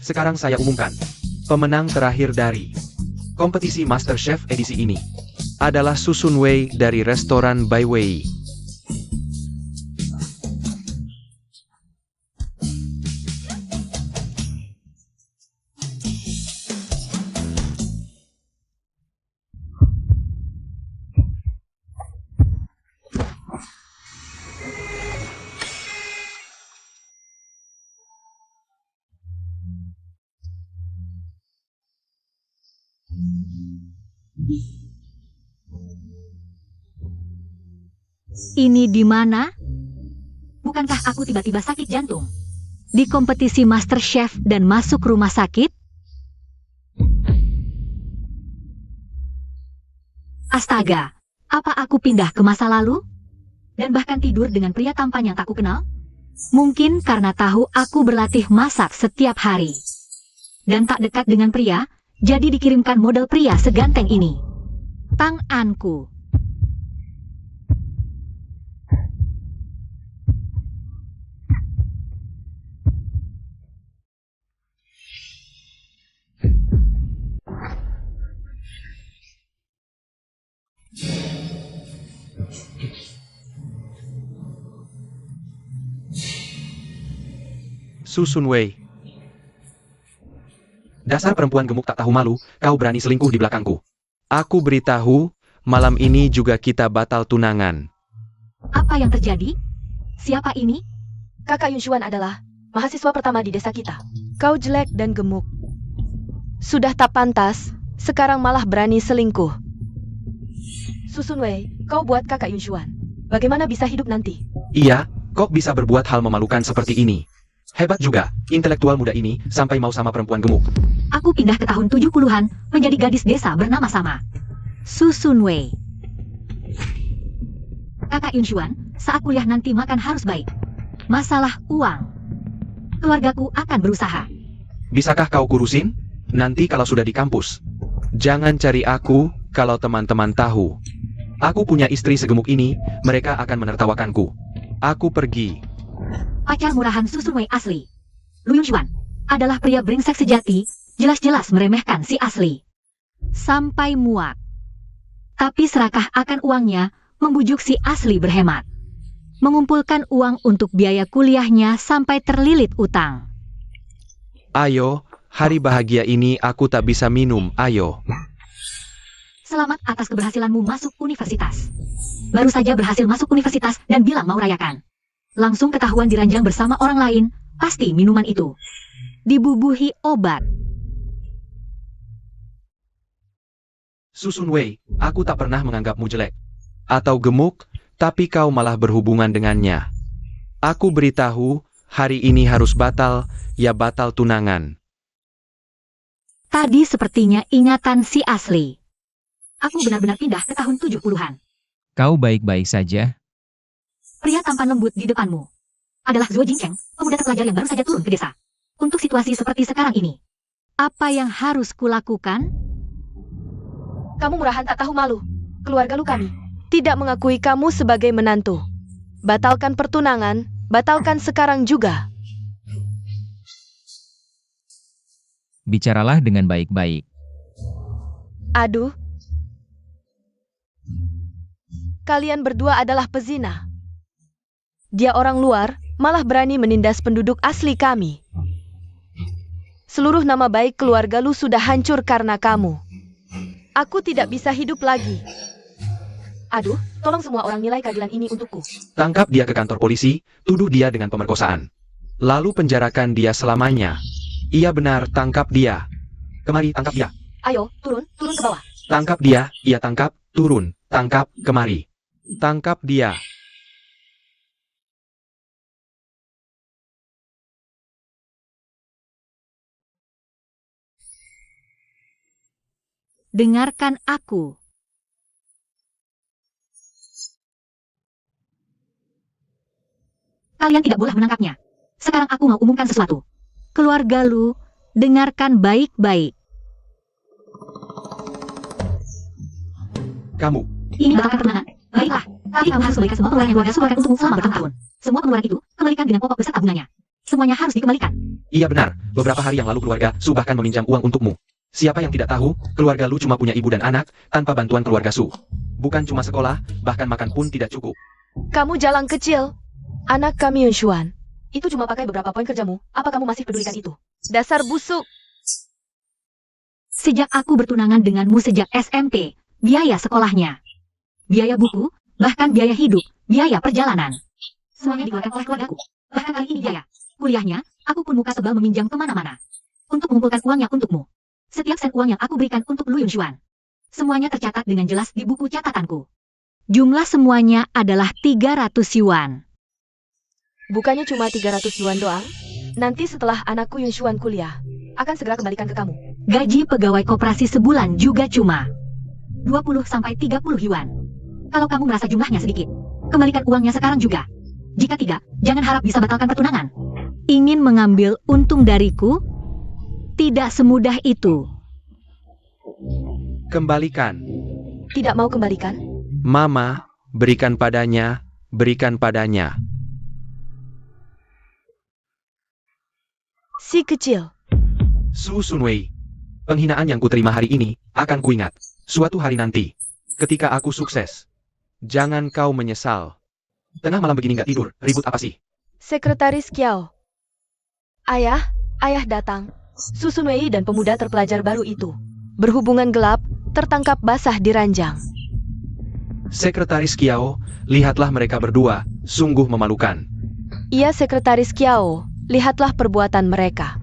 Sekarang saya umumkan, pemenang terakhir dari kompetisi MasterChef edisi ini adalah Susun Wei dari restoran Bai Wei. Ini di mana? Bukankah aku tiba-tiba sakit jantung? Di kompetisi MasterChef dan masuk rumah sakit? Astaga, apa aku pindah ke masa lalu? Dan bahkan tidur dengan pria tampan yang tak kukenal? Mungkin karena tahu aku berlatih masak setiap hari. Dan tak dekat dengan pria, jadi dikirimkan model pria seganteng ini. Tanganku. Susun Wei. Dasar perempuan gemuk tak tahu malu, kau berani selingkuh di belakangku. Aku beritahu, malam ini juga kita batal tunangan. Apa yang terjadi? Siapa ini? Kakak Yunshuan adalah mahasiswa pertama di desa kita. Kau jelek dan gemuk. Sudah tak pantas, sekarang malah berani selingkuh. Susun Wei, kau buat kakak Yunshuan. Bagaimana bisa hidup nanti? Iya, kok bisa berbuat hal memalukan seperti ini? Hebat juga, intelektual muda ini sampai mau sama perempuan gemuk. Aku pindah ke tahun 70-an, menjadi gadis desa bernama sama. Susun Wei. Kakak Yunshuan, saat kuliah nanti makan harus baik. Masalah uang. Keluargaku akan berusaha. Bisakah kau kurusin? Nanti kalau sudah di kampus. Jangan cari aku, kalau teman-teman tahu. Aku punya istri segemuk ini, mereka akan menertawakanku. Aku pergi. Pacar murahan Susun Wei asli. Lu Yunshuan adalah pria brengsek sejati, jelas-jelas meremehkan si asli. Sampai muak. Tapi serakah akan uangnya, membujuk si asli berhemat. Mengumpulkan uang untuk biaya kuliahnya sampai terlilit utang. Ayo, hari bahagia ini aku tak bisa minum, ayo. Selamat atas keberhasilanmu masuk universitas. Baru saja berhasil masuk universitas dan bilang mau rayakan. Langsung ketahuan diranjang bersama orang lain, pasti minuman itu dibubuhi obat. Susun Wei, aku tak pernah menganggapmu jelek atau gemuk, tapi kau malah berhubungan dengannya. Aku beritahu, hari ini harus batal, ya batal tunangan. Tadi sepertinya ingatan si asli. Aku benar-benar pindah ke tahun 70-an. Kau baik-baik saja? Pria tampan lembut di depanmu adalah Zhuo Jingcheng, pemuda terpelajar yang baru saja turun ke desa. Untuk situasi seperti sekarang ini, apa yang harus kulakukan? Kamu murahan tak tahu malu. Keluarga lu kami tidak mengakui kamu sebagai menantu. Batalkan pertunangan, batalkan sekarang juga. Bicaralah dengan baik-baik. Aduh. Kalian berdua adalah pezina. Dia orang luar, malah berani menindas penduduk asli kami. Seluruh nama baik keluarga lu sudah hancur karena kamu. Aku tidak bisa hidup lagi. Aduh, tolong semua orang nilai keadilan ini untukku. Tangkap dia ke kantor polisi, tuduh dia dengan pemerkosaan. Lalu penjarakan dia selamanya. Iya benar, tangkap dia. Kemari, tangkap dia. Ayo, turun ke bawah. Tangkap dia, iya tangkap, turun, tangkap, kemari. Tangkap dia. Dengarkan aku. Kalian tidak boleh menangkapnya. Sekarang aku mau umumkan sesuatu. Keluarga lu, dengarkan baik-baik. Kamu. Ini batalkan pertunangan. Baiklah, tapi kamu harus kembalikan semua pengeluaran keluarga keluarga untukmu selama bertahun-tahun. Semua pengeluaran itu, kembalikan dengan pokok beserta bunganya. Semuanya harus dikembalikan. Iya benar, beberapa hari yang lalu keluarga Su bahkan meminjam uang untukmu. Siapa yang tidak tahu, keluarga Lu cuma punya ibu dan anak, tanpa bantuan keluarga Su. Bukan cuma sekolah, bahkan makan pun tidak cukup. Kamu jalang kecil. Anak kami Yunshuan. Itu cuma pakai beberapa poin kerjamu. Apa kamu masih pedulikan itu? Dasar busuk. Sejak aku bertunangan denganmu sejak SMP, biaya sekolahnya, biaya buku, bahkan biaya hidup, biaya perjalanan, semuanya dikeluarkan oleh keluargaku. Bahkan kali ini biaya kuliahnya, aku pun muka sebal meminjam kemana-mana untuk mengumpulkan uangnya untukmu. Setiap sen uang yang aku berikan untuk Lu Yunshuan, semuanya tercatat dengan jelas di buku catatanku. Jumlah semuanya adalah 300 yuan. Bukannya cuma 300 yuan doang? Nanti setelah anakku Yunshuan kuliah, akan segera kembalikan ke kamu. Gaji pegawai koperasi sebulan juga cuma 20-30 yuan. Kalau kamu merasa jumlahnya sedikit, kembalikan uangnya sekarang juga. Jika tidak, jangan harap bisa batalkan pertunangan. Ingin mengambil untung dariku? Tidak semudah itu. Kembalikan. Tidak mau kembalikan? Mama, berikan padanya, berikan padanya. Si kecil. Su Sunwei, penghinaan yang kuterima hari ini, akan kuingat. Suatu hari nanti, ketika aku sukses. Jangan kau menyesal. Tengah malam begini nggak tidur, ribut apa sih? Sekretaris Kiao. Ayah datang. Susunwei dan pemuda terpelajar baru itu berhubungan gelap, tertangkap basah di ranjang. Sekretaris Kiao, lihatlah mereka berdua, sungguh memalukan. Iya Sekretaris Kiao, lihatlah perbuatan mereka.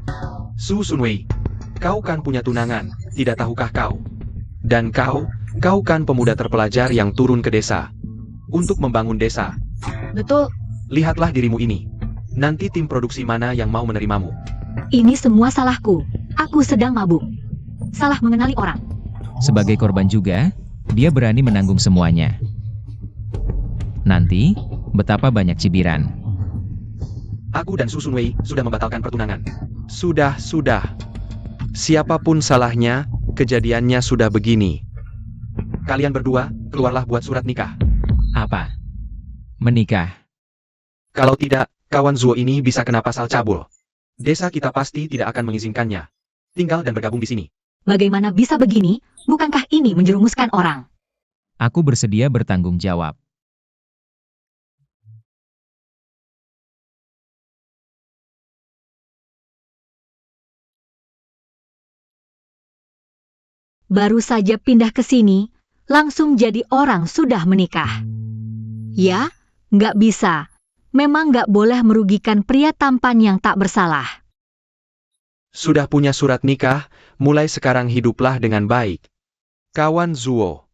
Su Sunwei, kau kan punya tunangan, tidak tahukah kau? Dan kau kan pemuda terpelajar yang turun ke desa untuk membangun desa. Betul. Lihatlah dirimu ini. Nanti tim produksi mana yang mau menerimamu? Ini semua salahku. Aku sedang mabuk. Salah mengenali orang. Sebagai korban juga, dia berani menanggung semuanya. Nanti, betapa banyak cibiran. Aku dan Su Sunwei sudah membatalkan pertunangan. Sudah. Siapapun salahnya, kejadiannya sudah begini. Kalian berdua, keluarlah buat surat nikah. Apa? Menikah. Kalau tidak, kawan Zuo ini bisa kena pasal cabul. Desa kita pasti tidak akan mengizinkannya. Tinggal dan bergabung di sini. Bagaimana bisa begini? Bukankah ini menjerumuskan orang? Aku bersedia bertanggung jawab. Baru saja pindah ke sini, langsung jadi orang sudah menikah. Ya, nggak bisa. Memang nggak boleh merugikan pria tampan yang tak bersalah. Sudah punya surat nikah, mulai sekarang hiduplah dengan baik. Kawan Zuo,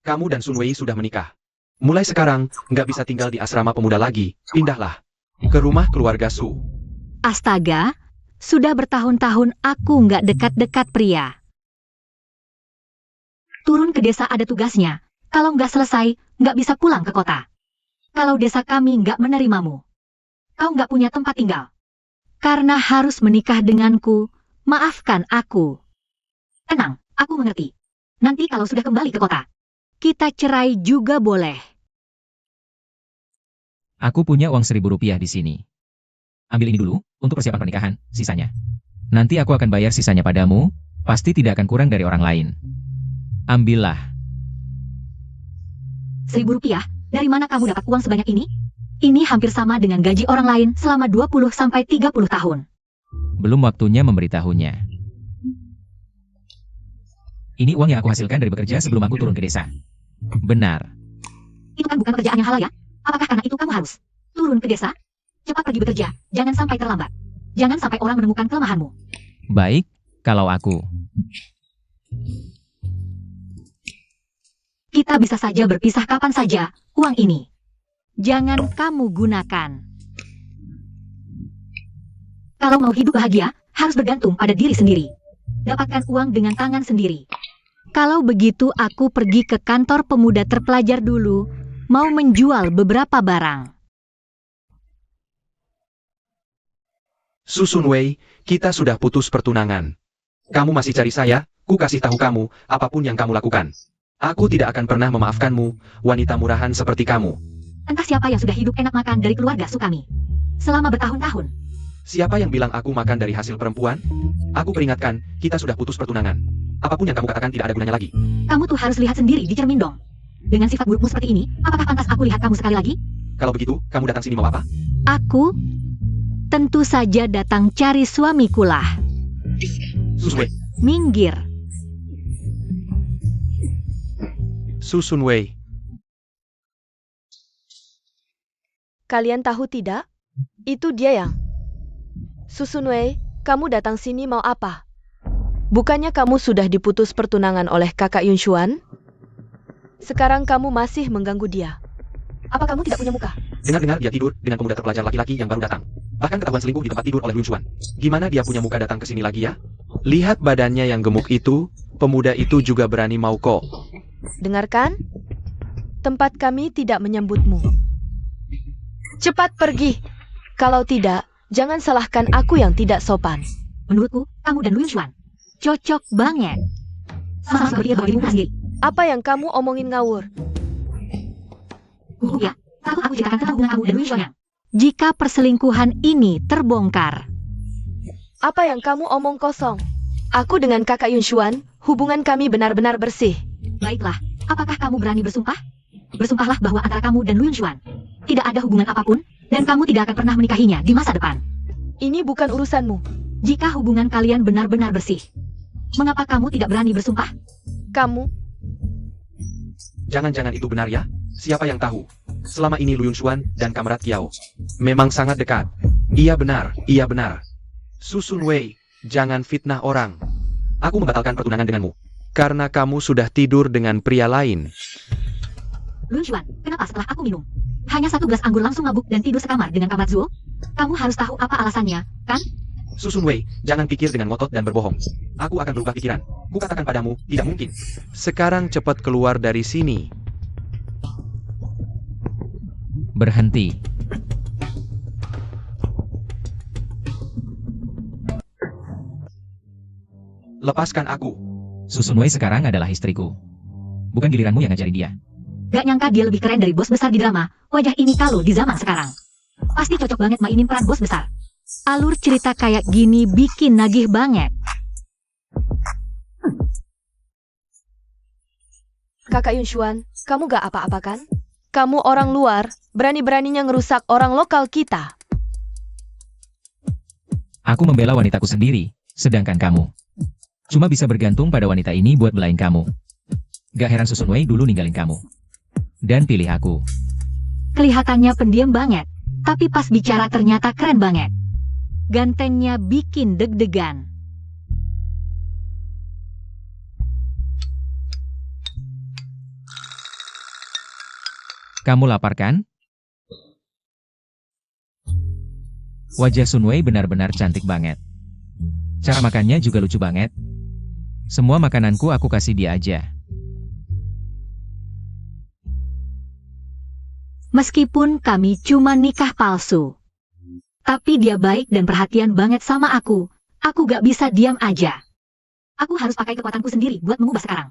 kamu dan Sunwei sudah menikah. Mulai sekarang, nggak bisa tinggal di asrama pemuda lagi, pindahlah ke rumah keluarga Su. Astaga, sudah bertahun-tahun aku nggak dekat-dekat pria. Turun ke desa ada tugasnya. Kalau nggak selesai, nggak bisa pulang ke kota. Kalau desa kami nggak menerimamu, kau nggak punya tempat tinggal. Karena harus menikah denganku, maafkan aku. Tenang, aku mengerti. Nanti kalau sudah kembali ke kota, kita cerai juga boleh. Aku punya uang 1.000 rupiah di sini. Ambil ini dulu, untuk persiapan pernikahan, sisanya. Nanti aku akan bayar sisanya padamu, pasti tidak akan kurang dari orang lain. Ambillah. 1.000 rupiah? Dari mana kamu dapat uang sebanyak ini? Ini hampir sama dengan gaji orang lain selama 20-30 tahun. Belum waktunya memberitahunya. Ini uang yang aku hasilkan dari bekerja sebelum aku turun ke desa. Benar. Itu kan bukan pekerjaan yang halal ya? Apakah karena itu kamu harus turun ke desa? Cepat pergi bekerja, jangan sampai terlambat. Jangan sampai orang menemukan kelemahanmu. Baik, kalau aku. Kita bisa saja berpisah kapan saja, uang ini. Jangan kamu gunakan. Kalau mau hidup bahagia, harus bergantung pada diri sendiri. Dapatkan uang dengan tangan sendiri. Kalau begitu aku pergi ke kantor pemuda terpelajar dulu, mau menjual beberapa barang. Su Sunwei, kita sudah putus pertunangan. Kamu masih cari saya, ku kasih tahu kamu, apapun yang kamu lakukan. Aku tidak akan pernah memaafkanmu, wanita murahan seperti kamu. Entah siapa yang sudah hidup enak makan dari keluarga Su kami selama bertahun-tahun. Siapa yang bilang aku makan dari hasil perempuan? Aku peringatkan, kita sudah putus pertunangan. Apapun yang kamu katakan tidak ada gunanya lagi. Kamu tuh harus lihat sendiri di cermin dong. Dengan sifat burukmu seperti ini, apakah pantas aku lihat kamu sekali lagi? Kalau begitu, kamu datang sini mau apa? Aku tentu saja datang cari suamikulah. Susun Wei. Minggir. Susun Wei. Kalian tahu tidak? Itu dia yang. Susun Wei, kamu datang sini mau apa? Bukannya kamu sudah diputus pertunangan oleh kakak Yun Xuan? Sekarang kamu masih mengganggu dia. Apa kamu tidak punya muka? Dengar-dengar dia tidur dengan pemuda terpelajar laki-laki yang baru datang. Bahkan ketahuan selingkuh di tempat tidur oleh Yun Xuan. Gimana dia punya muka datang ke sini lagi ya? Lihat badannya yang gemuk itu, pemuda itu juga berani mau kok. Dengarkan? Tempat kami tidak menyambutmu. Cepat pergi. Kalau tidak, jangan salahkan aku yang tidak sopan. Menurutku, kamu dan Yun Xuan cocok banget. Sama seperti dia muka sendiri. Apa yang kamu omongin ngawur? Ya, aku ceritakan tentang hubungan kamu dan Yun Xuan. Jika perselingkuhan ini terbongkar, Apa yang kamu omong kosong? Aku dengan kakak Yun Xuan, hubungan kami benar-benar bersih. baiklah, apakah kamu berani bersumpah? Bersumpahlah bahwa antara kamu dan Yun Xuan tidak ada hubungan apapun, dan kamu tidak akan pernah menikahinya di masa depan. Ini bukan urusanmu. Jika hubungan kalian benar-benar bersih, mengapa kamu tidak berani bersumpah? Kamu, Jangan-jangan itu benar ya? Siapa yang tahu? Selama ini Lu Yun Xuan dan Kamrat Kiao memang sangat dekat. Iya benar, iya benar. Susun Wei, jangan fitnah orang. Aku membatalkan pertunangan denganmu. Karena kamu sudah tidur dengan pria lain. Yun Xuan, kenapa setelah aku minum hanya 1 gelas anggur langsung mabuk dan tidur sekamar dengan Kamrat Zuo? Kamu harus tahu apa alasannya, kan? Susun Wei, jangan pikir dengan ngotot dan berbohong. Aku akan berubah pikiran. Kukatakan padamu, tidak mungkin. Sekarang cepat keluar dari sini. Berhenti. Lepaskan aku. Susun Wei sekarang adalah istriku. Bukan giliranmu yang ngajarin dia. Gak nyangka dia lebih keren dari bos besar di drama. Wajah ini kalau di zaman sekarang pasti cocok banget mainin peran bos besar. Alur cerita kayak gini bikin nagih banget. kakak Yun Xuan, kamu gak apa-apa kan? Kamu orang luar, berani-beraninya ngerusak orang lokal kita. Aku membela wanitaku sendiri, sedangkan kamu cuma bisa bergantung pada wanita ini buat belain kamu. Gak heran Susun Wei dulu ninggalin kamu. Dan pilih aku. Kelihatannya pendiam banget, tapi pas bicara ternyata keren banget. Gantengnya bikin deg-degan. Kamu lapar kan? Wajah Sun Wei benar-benar cantik banget. Cara makannya juga lucu banget. Semua makananku aku kasih dia aja. Meskipun kami cuma nikah palsu, tapi dia baik dan perhatian banget sama aku. Aku gak bisa diam aja. Aku harus pakai kekuatanku sendiri buat mengubah sekarang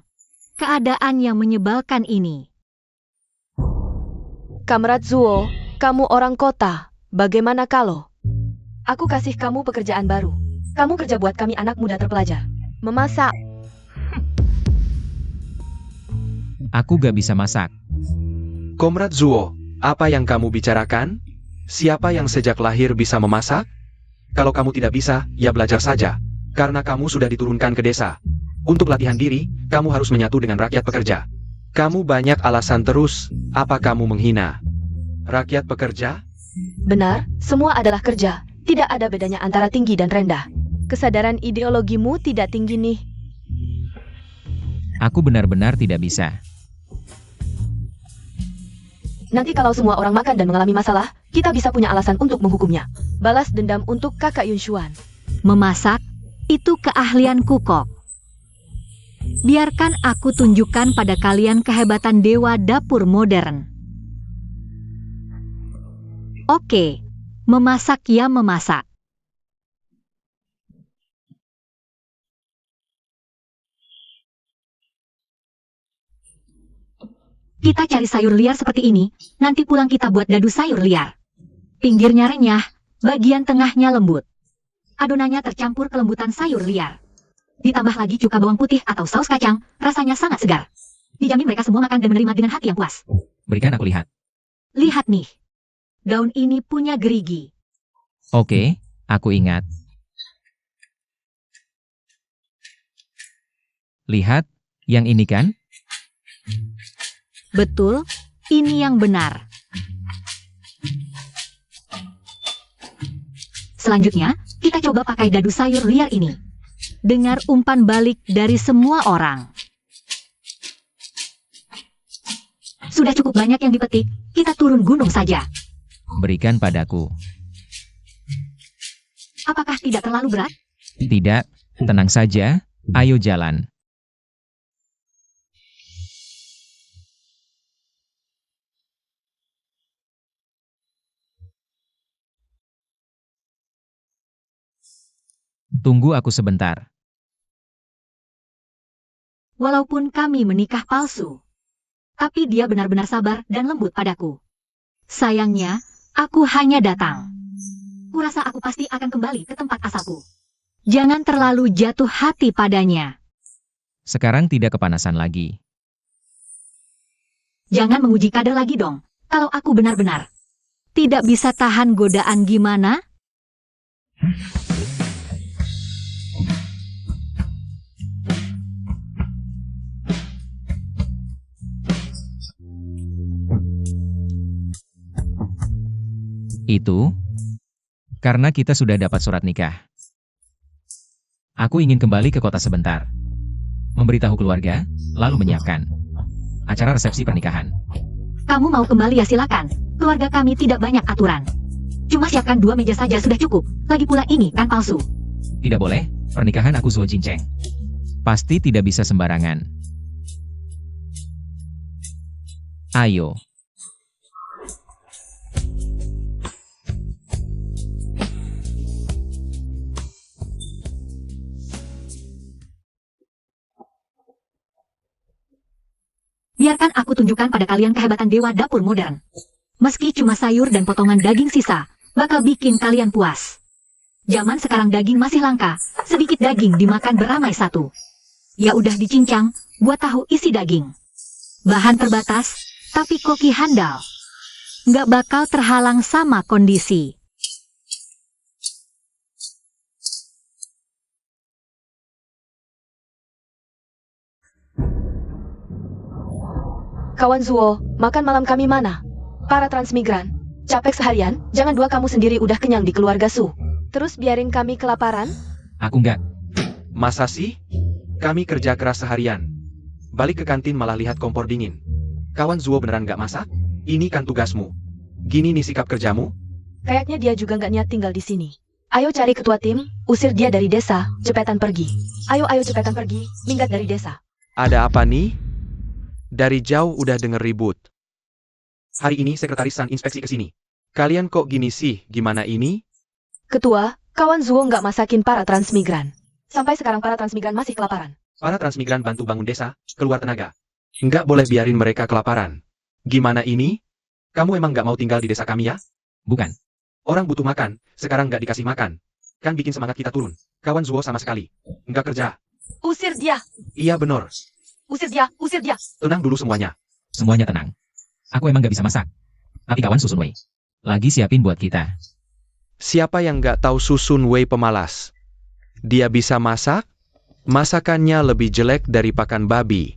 keadaan yang menyebalkan ini. Kamrat Zuo, kamu orang kota. Bagaimana kalau aku kasih kamu pekerjaan baru? Kamu kerja buat kami anak muda terpelajar. Memasak. Aku gak bisa masak. Komrad Zuo, apa yang kamu bicarakan? Siapa yang sejak lahir bisa memasak? Kalau kamu tidak bisa, ya belajar saja. Karena kamu sudah diturunkan ke desa. Untuk latihan diri, kamu harus menyatu dengan rakyat pekerja. Kamu banyak alasan terus, apa kamu menghina rakyat pekerja? Benar, semua adalah kerja. Tidak ada bedanya antara tinggi dan rendah. Kesadaran ideologimu tidak tinggi nih. Aku benar-benar tidak bisa. Nanti kalau semua orang makan dan mengalami masalah, kita bisa punya alasan untuk menghukumnya. Balas dendam untuk kakak Yun Xuan. Memasak, itu keahlianku kok. Biarkan aku tunjukkan pada kalian kehebatan dewa dapur modern. Oke, memasak ya memasak. Kita cari sayur liar seperti ini, nanti pulang kita buat dadu sayur liar. Pinggirnya renyah, Bagian tengahnya lembut. Adonannya tercampur kelembutan sayur liar. Ditambah lagi cuka bawang putih atau saus kacang, rasanya sangat segar. Dijamin mereka semua makan dan menerima dengan hati yang puas. Berikan aku lihat. Lihat nih. Gaun ini punya gerigi. Oke, aku ingat. Lihat, yang ini kan? Betul, ini yang benar. Selanjutnya, kita coba pakai dadu sayur liar ini. Dengar umpan balik dari semua orang. Sudah cukup banyak yang dipetik, kita turun gunung saja. Berikan padaku. Apakah tidak terlalu berat? Tidak, tenang saja, ayo jalan. Tunggu aku sebentar. Walaupun kami menikah palsu, tapi dia benar-benar sabar dan lembut padaku. Sayangnya, aku hanya datang. Kurasa aku pasti akan kembali ke tempat asalku. Jangan terlalu jatuh hati padanya. Sekarang tidak kepanasan lagi. Jangan menguji kadar lagi dong. Kalau aku benar-benar tidak bisa tahan godaan gimana? Itu karena kita sudah dapat surat nikah. Aku ingin kembali ke kota sebentar. Memberitahu keluarga, lalu menyiapkan acara resepsi pernikahan. Kamu mau kembali ya silakan. Keluarga kami tidak banyak aturan. Cuma siapkan 2 meja saja sudah cukup. Lagi pula ini kan palsu. Tidak boleh, pernikahan aku Zuo Jinceng. Pasti tidak bisa sembarangan. Ayo. Biarkan aku tunjukkan pada kalian kehebatan dewa dapur modern. Meski cuma sayur dan potongan daging sisa, bakal bikin kalian puas. Zaman sekarang daging masih langka, sedikit daging dimakan beramai satu. Ya udah dicincang, buat tahu isi daging. Bahan terbatas, tapi koki handal. Nggak bakal terhalang sama kondisi. Kawan Zuo, makan malam kami mana? Para transmigran, capek seharian, jangan dua kamu sendiri udah kenyang di keluarga Su. Terus biarin kami kelaparan? Aku enggak. Masa sih? Kami kerja keras seharian. Balik ke kantin malah lihat kompor dingin. Kawan Zuo beneran nggak masak? Ini kan tugasmu. Gini nih sikap kerjamu? Kayaknya dia juga nggak niat tinggal di sini. Ayo cari ketua tim, usir dia dari desa, cepetan pergi. Ayo cepetan pergi, minggat dari desa. Ada apa nih? Dari jauh udah denger ribut. Hari ini sekretaris San inspeksi ke sini. Kalian kok gini sih? Gimana ini? Ketua, kawan Zuo nggak masakin para transmigran. Sampai sekarang para transmigran masih kelaparan. Para transmigran bantu bangun desa, keluar tenaga. Nggak boleh biarin mereka kelaparan. Gimana ini? Kamu emang nggak mau tinggal di desa kami ya? Bukan. Orang butuh makan, sekarang nggak dikasih makan. Kan bikin semangat kita turun. Kawan Zuo sama sekali nggak kerja. Usir dia! Iya bener. Usir dia! Usir dia! Tenang dulu semuanya. Semuanya tenang. Aku emang gak bisa masak. Tapi kawan Susun Wei lagi siapin buat kita. Siapa yang nggak tahu Susun Wei pemalas? Dia bisa masak? Masakannya lebih jelek dari pakan babi.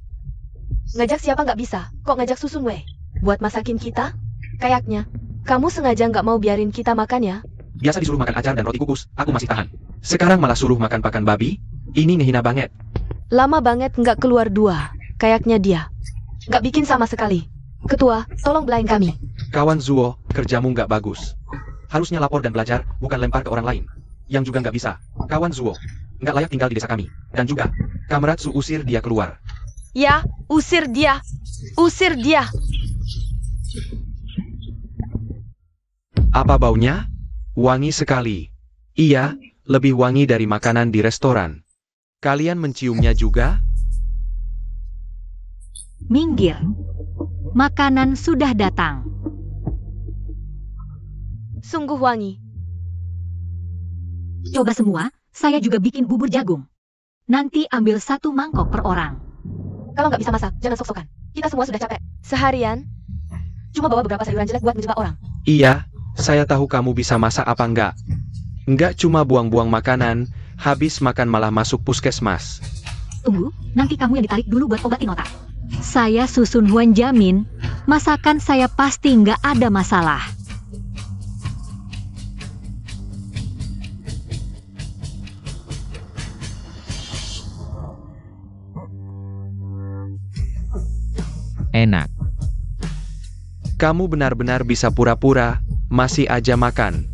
Ngajak siapa nggak bisa? Kok ngajak Susun Wei? Buat masakin kita? Kayaknya, kamu sengaja nggak mau biarin kita makan ya? Biasa disuruh makan acar dan roti kukus, aku masih tahan. Sekarang malah suruh makan pakan babi? Ini ngehina banget. Lama banget nggak keluar dua. Kayaknya dia. Nggak bikin sama sekali. Ketua, tolong belain kami. Kawan Zuo, kerjamu nggak bagus. Harusnya lapor dan belajar, bukan lempar ke orang lain. Yang juga nggak bisa. Kawan Zuo, nggak layak tinggal di desa kami. Dan juga, Kamratsu usir dia keluar. Ya, usir dia. Usir dia. Apa baunya? Wangi sekali. Iya, lebih wangi dari makanan di restoran. Kalian menciumnya juga? Minggir. Makanan sudah datang. Sungguh wangi. Coba semua, saya juga bikin bubur jagung. Nanti ambil 1 mangkok per orang. Kalau nggak bisa masak, jangan sok-sokan. Kita semua sudah capek. Seharian, cuma bawa beberapa sayuran jelek buat menjebak orang. Iya, saya tahu kamu bisa masak apa enggak. Enggak cuma buang-buang makanan, habis makan malah masuk puskesmas. Tunggu, nanti kamu yang ditarik dulu buat obatin otak. Saya Susun Huan jamin, masakan saya pasti nggak ada masalah. Enak. Kamu benar-benar bisa pura-pura, masih aja makan.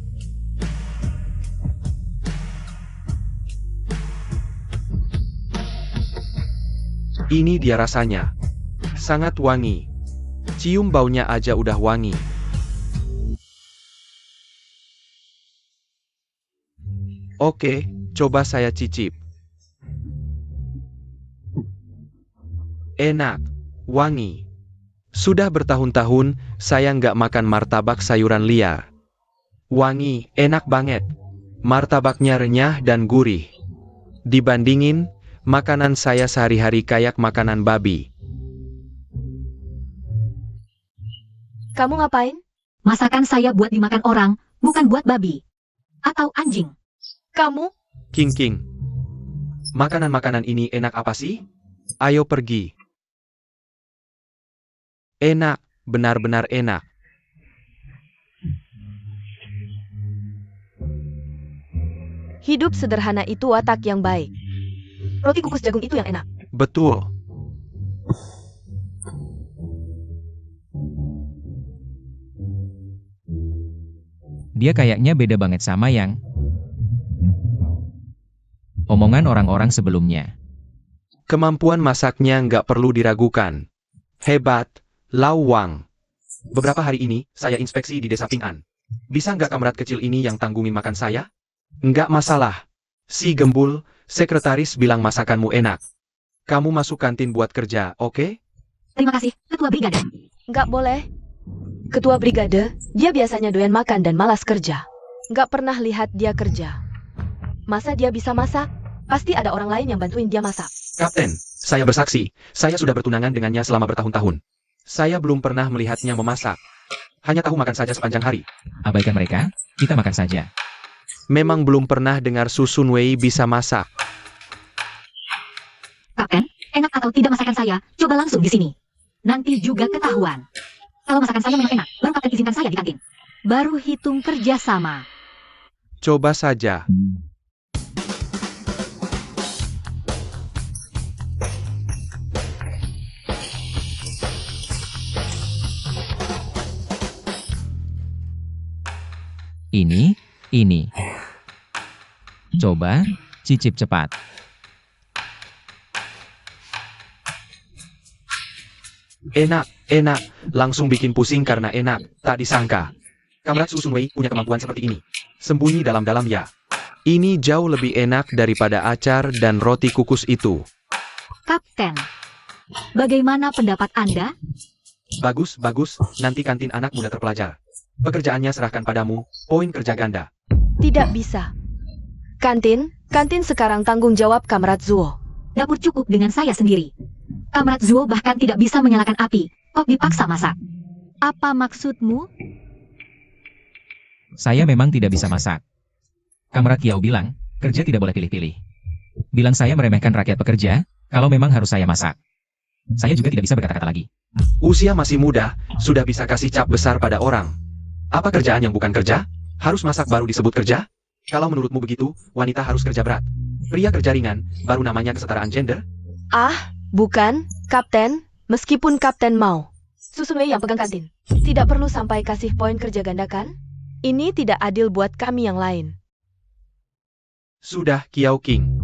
Ini dia rasanya. Sangat wangi. Cium baunya aja udah wangi. Oke, coba saya cicip. Enak, wangi. Sudah bertahun-tahun, saya nggak makan martabak sayuran liar. Wangi, enak banget. Martabaknya renyah dan gurih. Dibandingin, makanan saya sehari-hari kayak makanan babi. Kamu ngapain? Masakan saya buat dimakan orang, bukan buat babi. Atau anjing. Kamu? King. Makanan-makanan ini enak apa sih? Ayo pergi. Enak, benar-benar enak. Hidup sederhana itu watak yang baik. Roti kukus jagung itu yang enak. Betul. Dia kayaknya beda banget sama yang omongan orang-orang sebelumnya. Kemampuan masaknya nggak perlu diragukan. Hebat, Lau Wang. Beberapa hari ini, saya inspeksi di desa Ping'an. Bisa nggak kamerat kecil ini yang tanggungin makan saya? Nggak masalah. Si Gembul, sekretaris bilang masakanmu enak. Kamu masuk kantin buat kerja, oke? Terima kasih, Ketua Brigade. Nggak boleh. Ketua brigade, dia biasanya doyan makan dan malas kerja. Nggak pernah lihat dia kerja. Masa dia bisa masak? Pasti ada orang lain yang bantuin dia masak. Kapten, saya bersaksi, saya sudah bertunangan dengannya selama bertahun-tahun. Saya belum pernah melihatnya memasak. Hanya tahu makan saja sepanjang hari. Abaikan mereka, kita makan saja. Memang belum pernah dengar Susun Wei bisa masak. Kapten, enak atau tidak masakan saya, coba langsung di sini. Nanti juga ketahuan. Kalau masakan saya memang enak, baru Kapten izinkan saya di kantin. Baru hitung kerja sama. Coba saja. Ini. Coba, cicip cepat. Enak. Langsung bikin pusing karena enak, tak disangka. Kamrat Susun Wei punya kemampuan seperti ini. Sembunyi dalam-dalam ya. Ini jauh lebih enak daripada acar dan roti kukus itu. Kapten, bagaimana pendapat Anda? Bagus. Nanti kantin anak muda terpelajar. Pekerjaannya serahkan padamu, poin kerja ganda. Tidak bisa. Kantin sekarang tanggung jawab Kamrat Zuo. Dapur cukup dengan saya sendiri. Kamrat Zuo bahkan tidak bisa menyalakan api. Kok dipaksa masak? Apa maksudmu? Saya memang tidak bisa masak. Kamrat Kiau bilang, kerja tidak boleh pilih-pilih. Bilang saya meremehkan rakyat pekerja, kalau memang harus saya masak. Saya juga tidak bisa berkata-kata lagi. Usia masih muda, sudah bisa kasih cap besar pada orang. Apa kerjaan yang bukan kerja? Harus masak baru disebut kerja? Kalau menurutmu begitu, wanita harus kerja berat. Pria kerja ringan, baru namanya kesetaraan gender? Ah, bukan, Kapten. Meskipun Kapten mau. Susun Wei yang pegang kantin. Tidak perlu sampai kasih poin kerja ganda kan? Ini tidak adil buat kami yang lain. Sudah, Kiao King.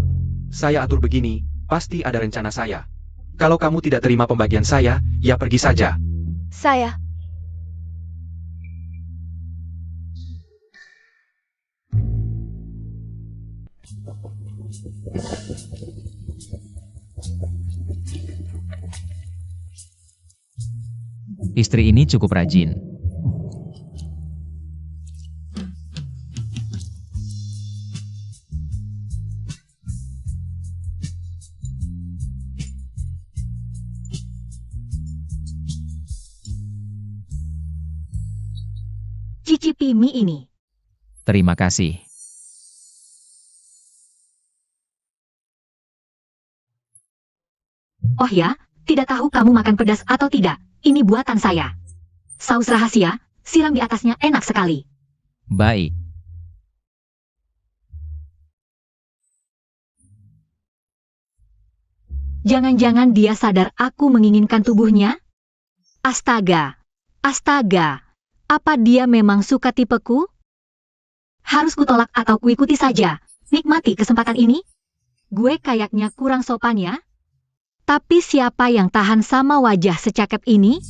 Saya atur begini, pasti ada rencana saya. Kalau kamu tidak terima pembagian saya, ya pergi saja. Saya. Istri ini cukup rajin. cicipi mie ini. Terima kasih. Oh ya, tidak tahu kamu makan pedas atau tidak. Ini buatan saya. Saus rahasia, siram di atasnya enak sekali. Baik. Jangan-jangan dia sadar aku menginginkan tubuhnya? Astaga, astaga, apa dia memang suka tipeku? Harus kutolak atau kuikuti saja, nikmati kesempatan ini? Gue kayaknya kurang sopan ya? Tapi siapa yang tahan sama wajah secakep ini?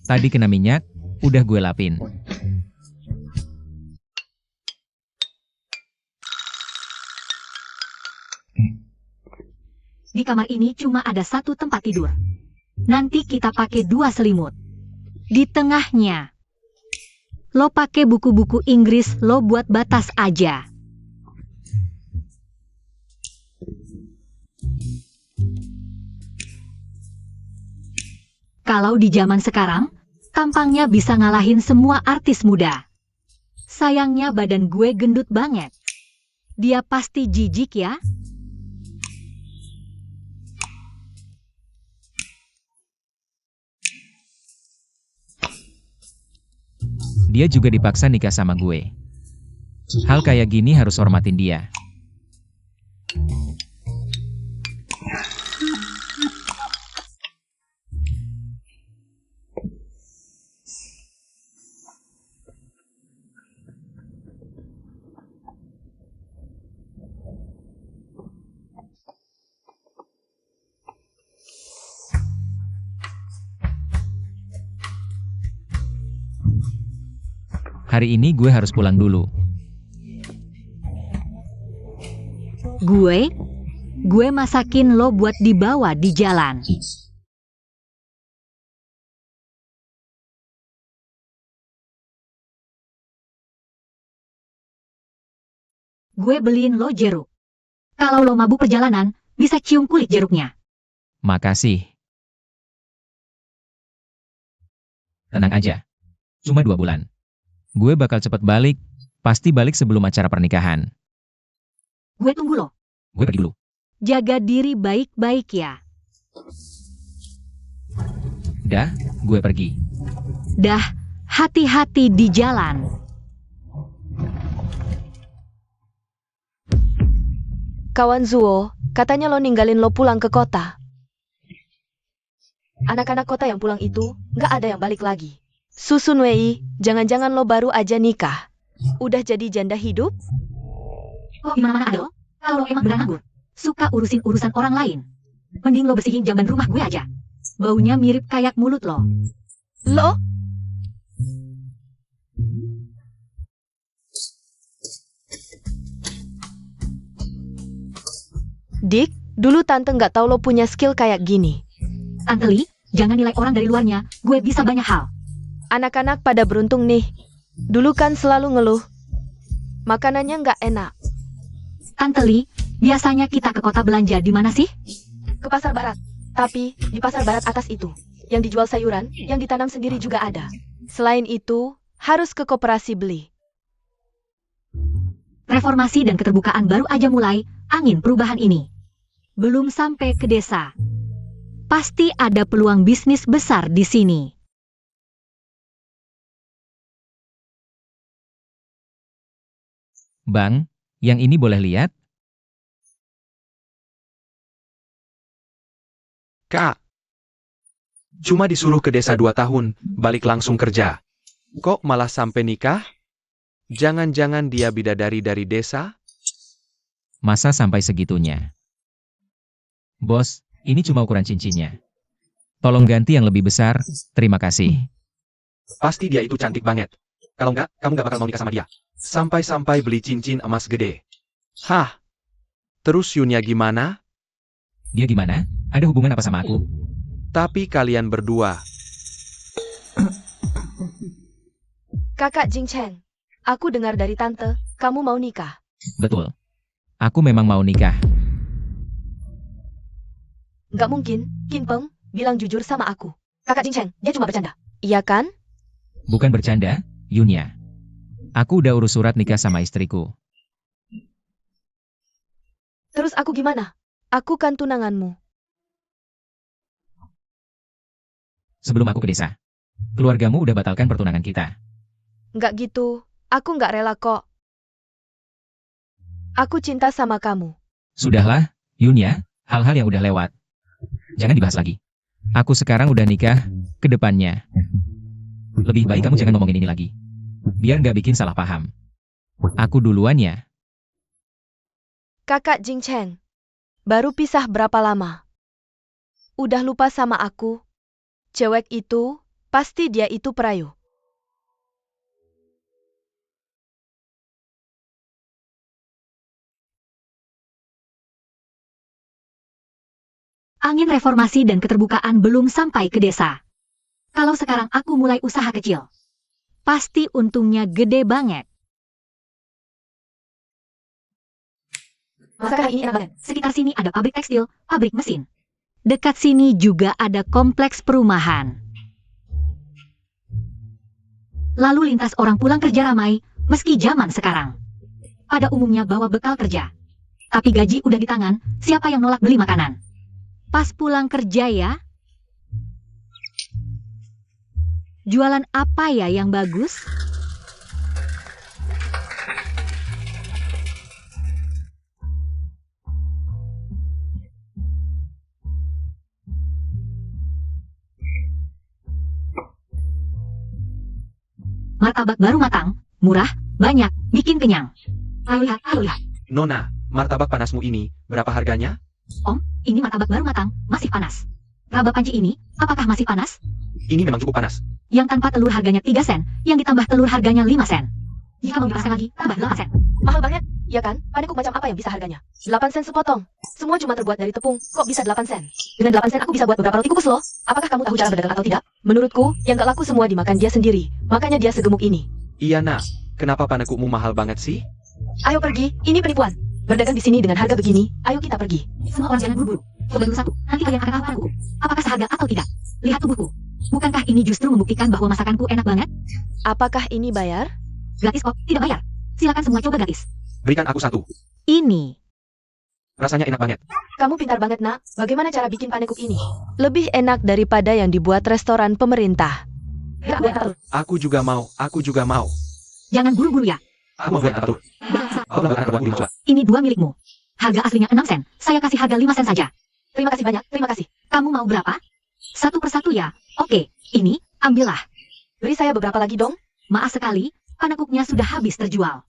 Tadi kena minyak, udah gue lapin. Di kamar ini cuma ada satu tempat tidur. Nanti kita pakai 2 selimut. Di tengahnya, lo pakai buku-buku Inggris lo buat batas aja. Kalau di zaman sekarang, tampangnya bisa ngalahin semua artis muda. Sayangnya badan gue gendut banget. Dia pasti jijik ya. Dia juga dipaksa nikah sama gue. Hal kayak gini harus hormatin dia. Hari ini gue harus pulang dulu. Gue masakin lo buat dibawa di jalan. Gue beliin lo jeruk. Kalau lo mabuk perjalanan, bisa cium kulit jeruknya. Makasih. Tenang aja. Cuma 2 bulan. Gue bakal cepet balik. Pasti balik sebelum acara pernikahan. Gue tunggu lo. Gue pergi dulu. Jaga diri baik-baik ya. Dah, gue pergi. Dah, hati-hati di jalan. Kawan Zuo, katanya lo ninggalin lo pulang ke kota. Anak-anak kota yang pulang itu, nggak ada yang balik lagi. Susun Wei, jangan-jangan lo baru aja nikah. Udah jadi janda hidup? Oh, gimana ada lo? Kalau lo emang benar nganggur, suka urusin urusan orang lain. Mending lo bersihin jamban rumah gue aja. Baunya mirip kayak mulut lo. Lo? Dik, dulu tante nggak tahu lo punya skill kayak gini. Tante Li, jangan nilai orang dari luarnya, gue bisa banyak hal. Anak-anak pada beruntung nih. Dulu kan selalu ngeluh. Makanannya nggak enak. Tante Li, biasanya kita ke kota belanja di mana sih? Ke pasar barat. Tapi, di pasar barat atas itu, yang dijual sayuran, yang ditanam sendiri juga ada. Selain itu, harus ke koperasi beli. Reformasi dan keterbukaan baru aja mulai, angin perubahan ini. Belum sampai ke desa. Pasti ada peluang bisnis besar di sini. Bang, yang ini boleh lihat? Kak, cuma disuruh ke desa 2 tahun, balik langsung kerja. Kok malah sampai nikah? Jangan-jangan dia bidadari dari desa? Masa sampai segitunya? Bos, ini cuma ukuran cincinnya. Tolong ganti yang lebih besar, terima kasih. Pasti dia itu cantik banget. Kalau enggak, kamu enggak bakal mau nikah sama dia. Sampai-sampai beli cincin emas gede. Hah? Terus Yunya gimana? Dia gimana? Ada hubungan apa sama aku? Tapi kalian berdua. Kakak Jing Chen, aku dengar dari tante, kamu mau nikah. Betul. Aku memang mau nikah. Nggak mungkin, Qin Peng, bilang jujur sama aku. Kakak Jing Cheng, dia cuma bercanda. Iya kan? Bukan bercanda, Yunya. Aku udah urus surat nikah sama istriku. Terus aku gimana? Aku kan tunanganmu. Sebelum aku ke desa, keluargamu udah batalkan pertunangan kita. Nggak gitu, aku nggak rela kok. Aku cinta sama kamu. Sudahlah, Yunya, hal-hal yang udah lewat. Jangan dibahas lagi. Aku sekarang udah nikah, ke depannya. Lebih baik kamu jangan ngomongin ini lagi. Biar nggak bikin salah paham. Aku duluan ya. Kakak Jing Cheng, baru pisah berapa lama? Udah lupa sama aku? Cewek itu, pasti dia itu perayu. Angin reformasi dan keterbukaan belum sampai ke desa. Kalau sekarang aku mulai usaha kecil, pasti untungnya gede banget. Masakan ini enak banget. Sekitar sini ada pabrik tekstil, pabrik mesin. Dekat sini juga ada kompleks perumahan. Lalu lintas orang pulang kerja ramai, meski zaman sekarang. Pada umumnya bawa bekal kerja. Tapi gaji udah di tangan, siapa yang nolak beli makanan? Pas pulang kerja ya. Jualan apa ya yang bagus? Martabak baru matang, murah, banyak, bikin kenyang. Ayo lihat, ayo lihat. Nona, martabak panasmu ini, berapa harganya? Om, ini martabak baru matang, masih panas. Raba panci ini, apakah masih panas? Ini memang cukup panas. Yang tanpa telur harganya 3 sen, yang ditambah telur harganya 5 sen. Jika mau dipasang lagi, tambah 8 sen. Mahal banget, ya kan? Panekuk macam apa yang bisa harganya? 8 sen sepotong. Semua cuma terbuat dari tepung, kok bisa 8 sen? Dengan 8 sen aku bisa buat beberapa roti kukus loh. Apakah kamu tahu cara berdagang atau tidak? Menurutku, yang gak laku semua dimakan dia sendiri. Makanya dia segemuk ini. Iya nak, kenapa panekukmu mahal banget sih? Ayo pergi, ini penipuan. Berdagang di sini dengan harga begini, ayo kita pergi. Semua orang jangan buru-buru. Coba dulu satu, nanti kalian akan tahu padaku. Apakah seharga atau tidak? Lihat tubuhku. Bukankah ini justru membuktikan bahwa masakanku enak banget? Apakah ini bayar? Gratis kok, tidak bayar. Silakan semua coba gratis. Berikan aku satu. Ini. Rasanya enak banget. Kamu pintar banget nak, bagaimana cara bikin panekuk ini? Lebih enak daripada yang dibuat restoran pemerintah. Gerak buat telur. Aku juga mau, aku juga mau. Jangan buru-buru ya. Aku mau buat apa tuh? Aku melakukan anak buatku di Moskwa. Ini 2 milikmu. Harga aslinya 6 sen, saya kasih harga 5 sen saja. Terima kasih banyak, terima kasih. Kamu mau berapa? Satu persatu ya? Oke, ini, ambillah. Beri saya beberapa lagi dong. Maaf sekali, panekuknya sudah habis terjual.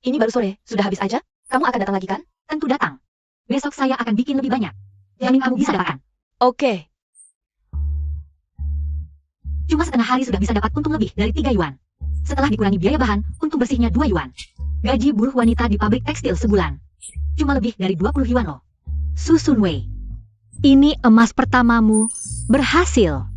Ini baru sore, sudah habis aja? Kamu akan datang lagi kan? Tentu datang. Besok saya akan bikin lebih banyak. Jamin kamu bisa dapatkan. Oke. Cuma setengah hari sudah bisa dapat untung lebih dari 3 yuan. Setelah dikurangi biaya bahan, untung bersihnya 2 yuan. Gaji buruh wanita di pabrik tekstil sebulan. Cuma lebih dari 20 yuan loh. Susun Wei. Ini emas pertamamu. Berhasil.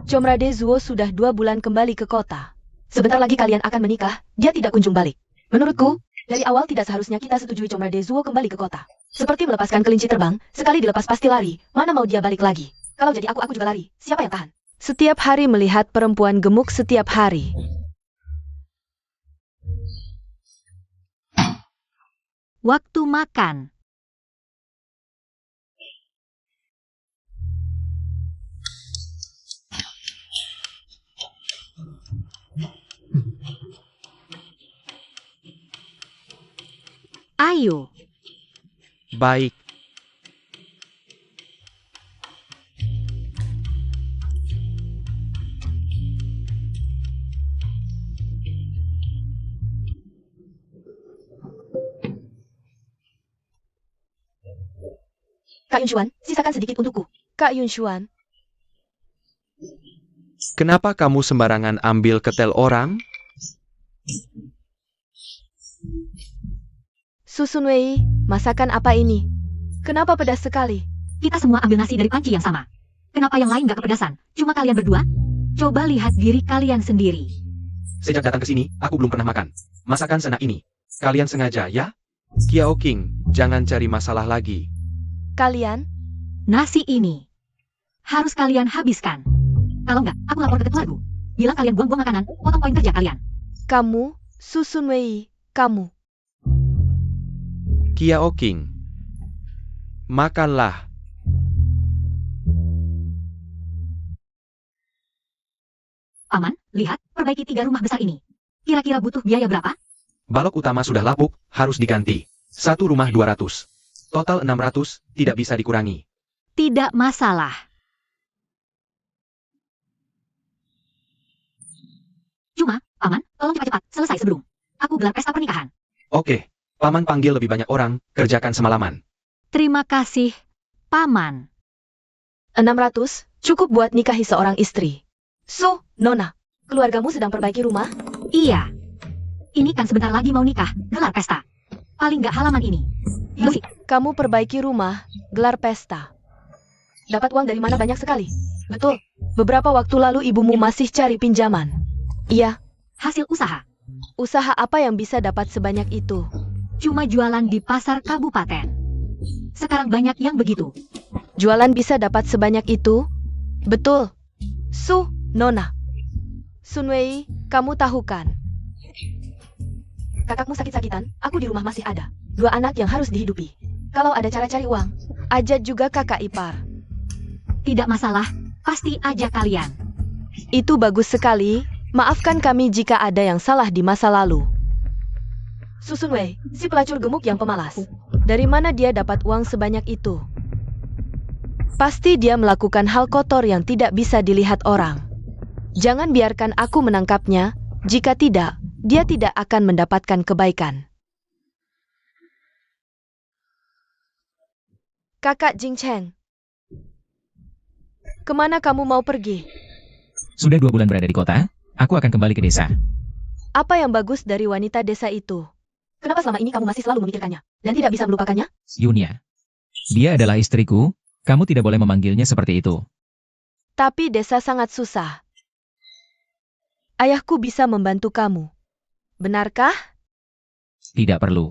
Comrade Zuo sudah 2 bulan kembali ke kota. Sebentar lagi kalian akan menikah, dia tidak kunjung balik. Menurutku, dari awal tidak seharusnya kita setujui Comrade Zuo kembali ke kota. Seperti melepaskan kelinci terbang, sekali dilepas pasti lari, mana mau dia balik lagi. Kalau jadi aku juga lari, siapa yang tahan? Setiap hari melihat perempuan gemuk setiap hari. Waktu makan. Ayo. Baik. Kak Yunshuan, sisakan sedikit untukku. Kak Yunshuan, Kenapa kamu sembarangan ambil ketel orang? Susun Wei, masakan apa ini? Kenapa pedas sekali? Kita semua ambil nasi dari panci yang sama. Kenapa yang lain gak kepedasan? Cuma kalian berdua? Coba lihat diri kalian sendiri. Sejak datang ke sini, aku belum pernah makan. Masakan senak ini. Kalian sengaja, ya? Kiao King, Jangan cari masalah lagi. Kalian, Nasi ini harus kalian habiskan. Kalau enggak, aku lapor ke ketua Gu. Bilang kalian buang-buang makanan, potong poin kerja kalian. kamu, Susun Wei, kamu. Kiao King. Makanlah. Paman, lihat, perbaiki 3 rumah besar ini. Kira-kira butuh biaya berapa? Balok utama sudah lapuk, harus diganti. 1 rumah 200. Total 600, tidak bisa dikurangi. Tidak masalah. Cuma, Paman, tolong cepat-cepat, selesai sebelum aku gelar pesta pernikahan. Oke, paman panggil lebih banyak orang, kerjakan semalaman. Terima kasih, Paman. 600, cukup buat nikahi seorang istri. Nona, keluargamu sedang perbaiki rumah? Iya. Ini kan sebentar lagi mau nikah, gelar pesta. Paling nggak halaman ini. Yosi, Kamu perbaiki rumah, gelar pesta. Dapat uang dari mana banyak sekali? Betul. Beberapa waktu lalu ibumu masih cari pinjaman. Iya, hasil usaha. usaha apa yang bisa dapat sebanyak itu? Cuma jualan di pasar kabupaten. Sekarang banyak yang begitu. Jualan bisa dapat sebanyak itu? Betul. Nona. Sunwei, kamu tahu kan? Kakakmu sakit-sakitan, aku di rumah masih ada. 2 anak yang harus dihidupi. Kalau ada cara cari uang, ajak juga kakak ipar. Tidak masalah, pasti ajak kalian. Itu bagus sekali. Maafkan kami jika ada yang salah di masa lalu. Susunwei, si pelacur gemuk yang pemalas. Dari mana dia dapat uang sebanyak itu? Pasti dia melakukan hal kotor yang tidak bisa dilihat orang. Jangan biarkan aku menangkapnya. Jika tidak, dia tidak akan mendapatkan kebaikan. Kakak Jing Cheng, kemana kamu mau pergi? Sudah 2 bulan berada di kota, aku akan kembali ke desa. Apa yang bagus dari wanita desa itu? Kenapa selama ini kamu masih selalu memikirkannya dan tidak bisa melupakannya? Yunia. Dia adalah istriku, kamu tidak boleh memanggilnya seperti itu. Tapi desa sangat susah. Ayahku bisa membantu kamu. Benarkah? Tidak perlu.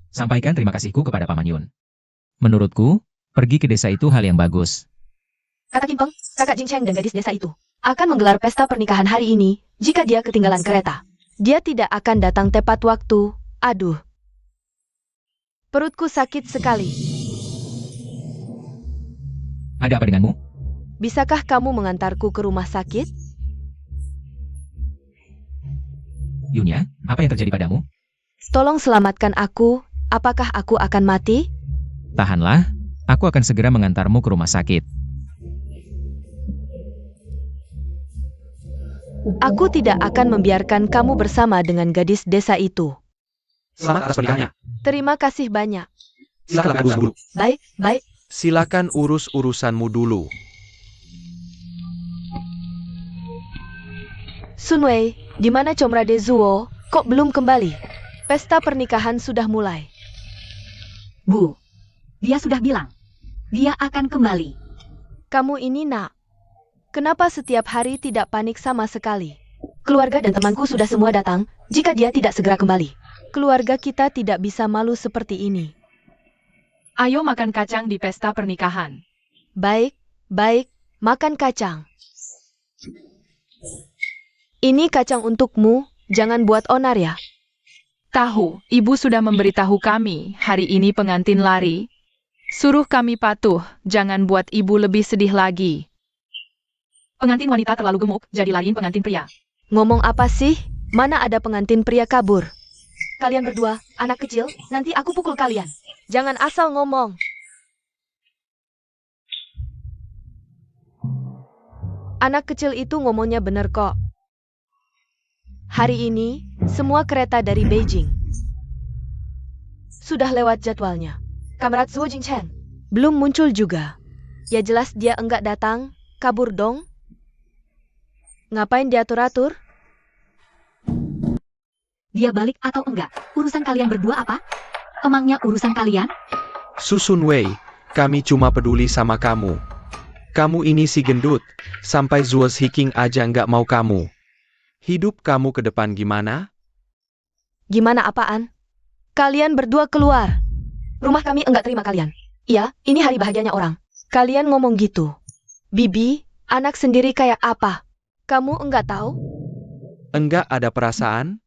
Sampaikan terima kasihku kepada Paman Yun. Menurutku, pergi ke desa itu hal yang bagus. Kata Kim Peng, kakak Jing Cheng dan gadis desa itu akan menggelar pesta pernikahan hari ini jika dia ketinggalan kereta. Dia tidak akan datang tepat waktu. Aduh. Perutku sakit sekali. Ada apa denganmu? Bisakah kamu mengantarku ke rumah sakit? Yunia, apa yang terjadi padamu? Tolong selamatkan aku. Apakah aku akan mati? Tahanlah, aku akan segera mengantarmu ke rumah sakit. Aku tidak akan membiarkan kamu bersama dengan gadis desa itu. Selamat atas pernikahannya. Terima kasih banyak. Silakan lakukan urusan dulu. Baik. Silakan urus urusanmu dulu. Sunwei, di mana Comrade Zuo? Kok belum kembali? Pesta pernikahan sudah mulai. Bu, dia sudah bilang. Dia akan kembali. Kamu ini nak. Kenapa setiap hari tidak panik sama sekali? Keluarga dan temanku sudah semua datang, jika dia tidak segera kembali. Keluarga kita tidak bisa malu seperti ini. Ayo makan kacang di pesta pernikahan. Baik, makan kacang. Ini kacang untukmu, jangan buat onar ya. Tahu, ibu sudah memberitahu kami, hari ini pengantin lari. Suruh kami patuh, jangan buat ibu lebih sedih lagi. Pengantin wanita terlalu gemuk, jadi lain pengantin pria. Ngomong apa sih? Mana ada pengantin pria kabur? Kalian berdua, anak kecil, nanti aku pukul kalian. Jangan asal ngomong. Anak kecil itu ngomongnya bener kok. Hari ini, semua kereta dari Beijing sudah lewat jadwalnya. Kamerat Zuo Jingchen belum muncul juga. Ya jelas dia enggak datang, kabur dong. Ngapain diatur-atur? Dia balik atau enggak? Urusan kalian berdua apa? Emangnya urusan kalian? Susun Wei, kami cuma peduli sama kamu. Kamu ini si gendut, sampai Zuo Hiking aja nggak mau kamu. Hidup kamu ke depan gimana? Gimana apaan? Kalian berdua keluar. Rumah kami enggak terima kalian. Iya, ini hari bahagianya orang. Kalian ngomong gitu. Bibi, anak sendiri kayak apa? Kamu enggak tahu? Enggak ada perasaan?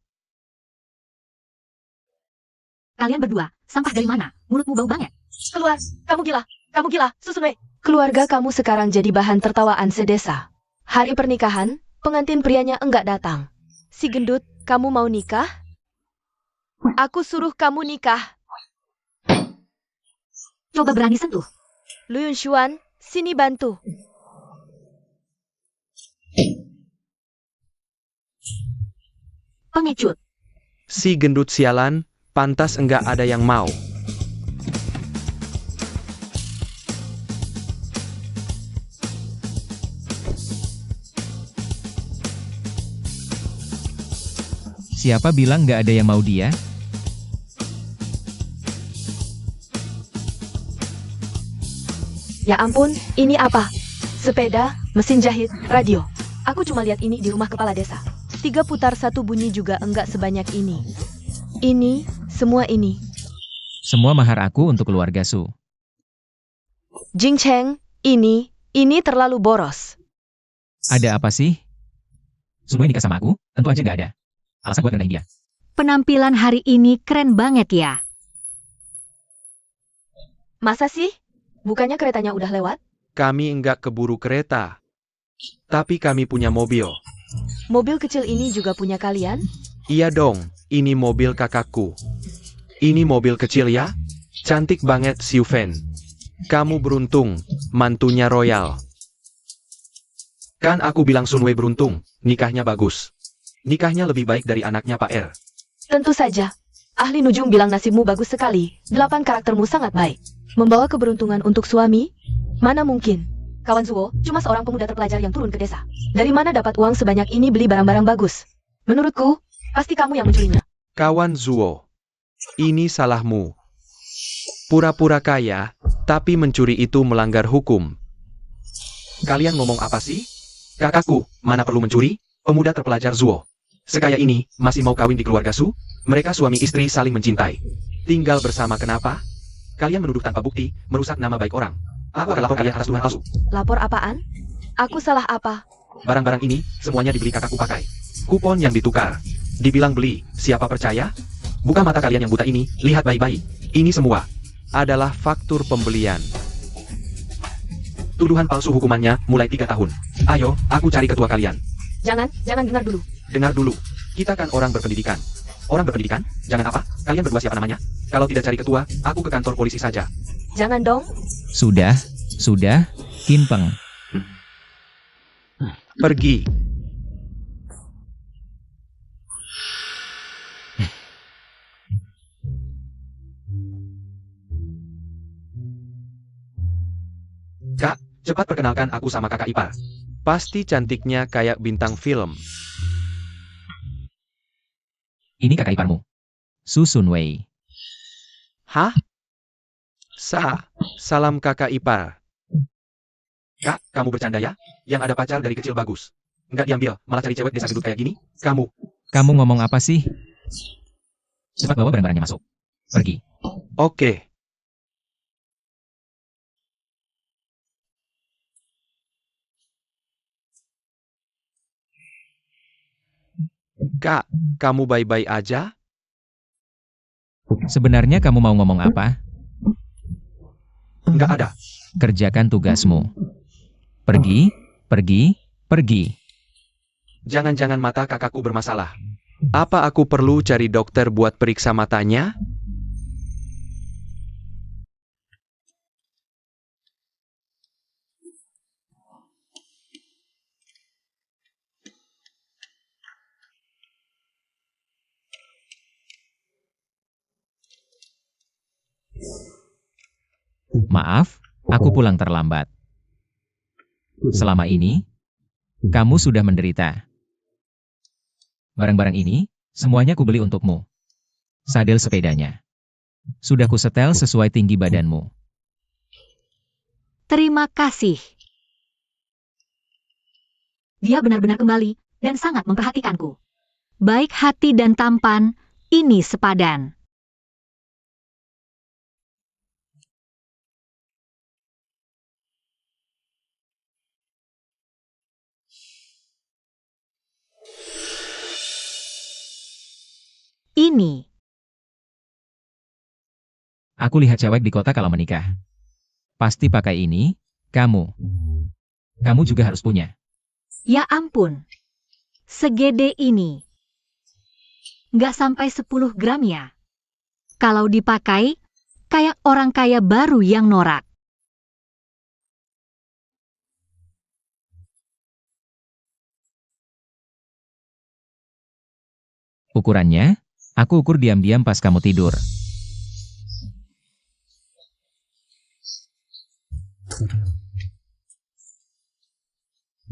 Kalian berdua, sampah dari mana? Mulutmu bau banget. Keluar, kamu gila. Kamu gila, Susunwe. Keluarga kamu sekarang jadi bahan tertawaan sedesa. Hari pernikahan, pengantin prianya enggak datang. Si gendut, kamu mau nikah? Aku suruh kamu nikah. Coba berani sentuh. Lu Yunshuan, sini bantu. Pengecut. Si gendut sialan, pantas enggak ada yang mau. Siapa bilang nggak ada yang mau dia? Ya ampun, ini apa? Sepeda, mesin jahit, radio. Aku cuma lihat ini di rumah kepala desa. 3 putar 1 bunyi juga enggak sebanyak ini. Ini, semua ini. Semua mahar aku untuk keluarga Su. Jing Cheng, ini terlalu boros. Ada apa sih? Semua nikah sama aku? Tentu aja nggak ada. Alasan buat ngerendahin dia. Penampilan hari ini keren banget ya. Masa sih? Bukannya keretanya udah lewat? Kami enggak keburu kereta. Tapi kami punya mobil. Mobil kecil ini juga punya kalian? Iya dong, ini mobil kakakku. Ini mobil kecil ya? Cantik banget Xiu Fen. Kamu beruntung, mantunya royal. Kan aku bilang Sunwei beruntung, nikahnya bagus. Nikahnya lebih baik dari anaknya Pak Er. Tentu saja. Ahli Nujum bilang nasibmu bagus sekali. 8 karaktermu sangat baik. Membawa keberuntungan untuk suami? Mana mungkin? Kawan Zuo, cuma seorang pemuda terpelajar yang turun ke desa. Dari mana dapat uang sebanyak ini beli barang-barang bagus? Menurutku, pasti kamu yang mencurinya. Kawan Zuo, ini salahmu. Pura-pura kaya, tapi mencuri itu melanggar hukum. Kalian ngomong apa sih? Kakakku, mana perlu mencuri? Pemuda terpelajar Zuo. Sekaya ini, masih mau kawin di keluarga Su? Mereka suami istri saling mencintai. Tinggal bersama kenapa? Kalian menuduh tanpa bukti, merusak nama baik orang. Apa lapor kalian atas tuduhan palsu? Lapor apaan? Aku salah apa? Barang-barang ini, semuanya dibeli kakakku pakai. Kupon yang ditukar. Dibilang beli, siapa percaya? Buka mata kalian yang buta ini, lihat baik-baik. Ini semua adalah faktur pembelian. Tuduhan palsu hukumannya mulai 3 tahun. Ayo, aku cari ketua kalian. Jangan dengar dulu. Dengar dulu, kita kan orang berpendidikan. Orang berpendidikan? Jangan apa? Kalian berdua siapa namanya? Kalau tidak cari ketua, aku ke kantor polisi saja. Jangan dong. Sudah, Kim Peng. Pergi. Kak, cepat perkenalkan aku sama kakak ipar. Pasti cantiknya kayak bintang film. Ini kakak iparmu. Su Sunwei. Hah? Salam kakak ipar. Kak, kamu bercanda ya? Yang ada pacar dari kecil bagus. Nggak diambil, malah cari cewek desa gedut kayak gini? Kamu ngomong apa sih? Cepat bawa barang-barangnya masuk. Pergi. Oke. Kak, kamu baik-baik aja? Sebenarnya kamu mau ngomong apa? Nggak ada. Kerjakan tugasmu. Pergi. Jangan-jangan mata kakakku bermasalah. Apa aku perlu cari dokter buat periksa matanya? Maaf, aku pulang terlambat. Selama ini, kamu sudah menderita. Barang-barang ini, semuanya kubeli untukmu. Sadel sepedanya. Sudah kusetel sesuai tinggi badanmu. Terima kasih. Dia benar-benar kembali dan sangat memperhatikanku. Baik hati dan tampan, ini sepadan. ini. Aku lihat cewek di kota kalau menikah. Pasti pakai ini, kamu. Kamu juga harus punya. Ya ampun. Segede ini. Nggak sampai 10 gram ya. Kalau dipakai, kayak orang kaya baru yang norak. Ukurannya, aku ukur diam-diam pas kamu tidur.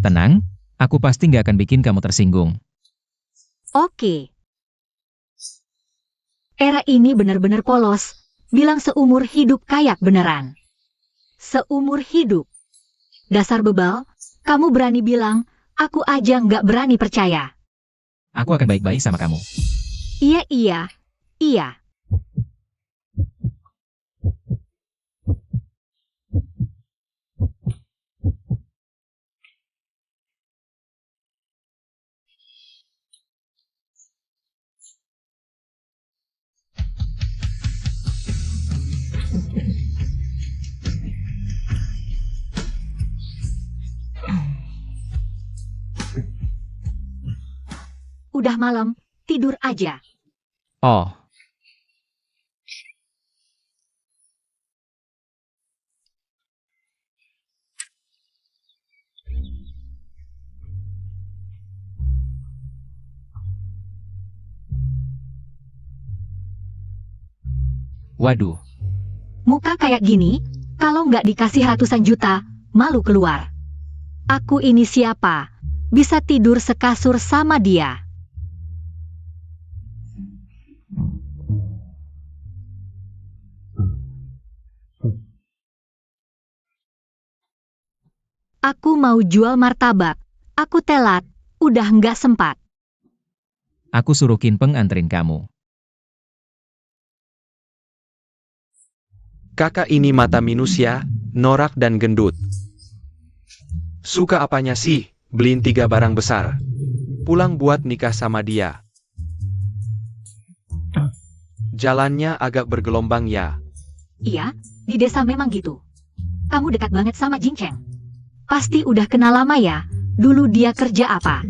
Tenang, aku pasti nggak akan bikin kamu tersinggung. Oke. Era ini benar-benar polos. Bilang seumur hidup kayak beneran. Seumur hidup. Dasar bebal, kamu berani bilang, aku aja nggak berani percaya. Aku akan baik-baik sama kamu. Iya, iya, iya. Udah malam, tidur aja. Oh, waduh. Muka kayak gini, kalau nggak dikasih ratusan juta, malu keluar. Aku ini siapa? Bisa tidur sekasur sama dia. Aku mau jual martabak. Aku telat, udah nggak sempat. Aku suruh Kinpeng anterin kamu. Kakak ini mata minus ya, norak dan gendut. Suka apanya sih, beliin 3 barang besar. Pulang buat nikah sama dia. Jalannya agak bergelombang ya. Iya, di desa memang gitu. Kamu dekat banget sama Jincheng. Pasti udah kenal lama ya. Dulu dia kerja apa?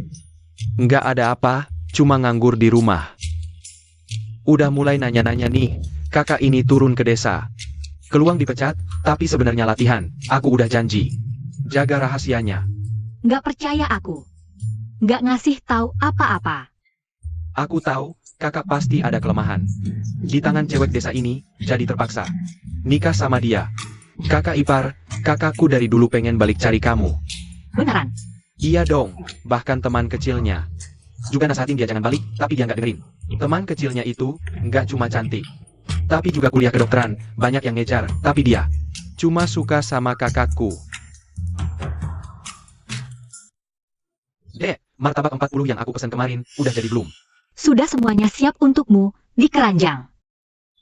Nggak ada apa, cuma nganggur di rumah. Udah mulai nanya-nanya nih, kakak ini turun ke desa. Keluang dipecat, tapi sebenarnya latihan. Aku udah janji. Jaga rahasianya. Nggak percaya aku. Nggak ngasih tahu apa-apa. Aku tahu, kakak pasti ada kelemahan. Di tangan cewek desa ini, jadi terpaksa. Nikah sama dia. Kakak ipar, kakakku dari dulu pengen balik cari kamu. Beneran? Iya dong, bahkan teman kecilnya. Juga nasihatin dia jangan balik, tapi dia nggak dengerin. Teman kecilnya itu, nggak cuma cantik. Tapi juga kuliah kedokteran, banyak yang ngejar, tapi dia cuma suka sama kakakku. Dek, martabak 40 yang aku pesan kemarin, udah jadi belum? Sudah semuanya siap untukmu, di keranjang.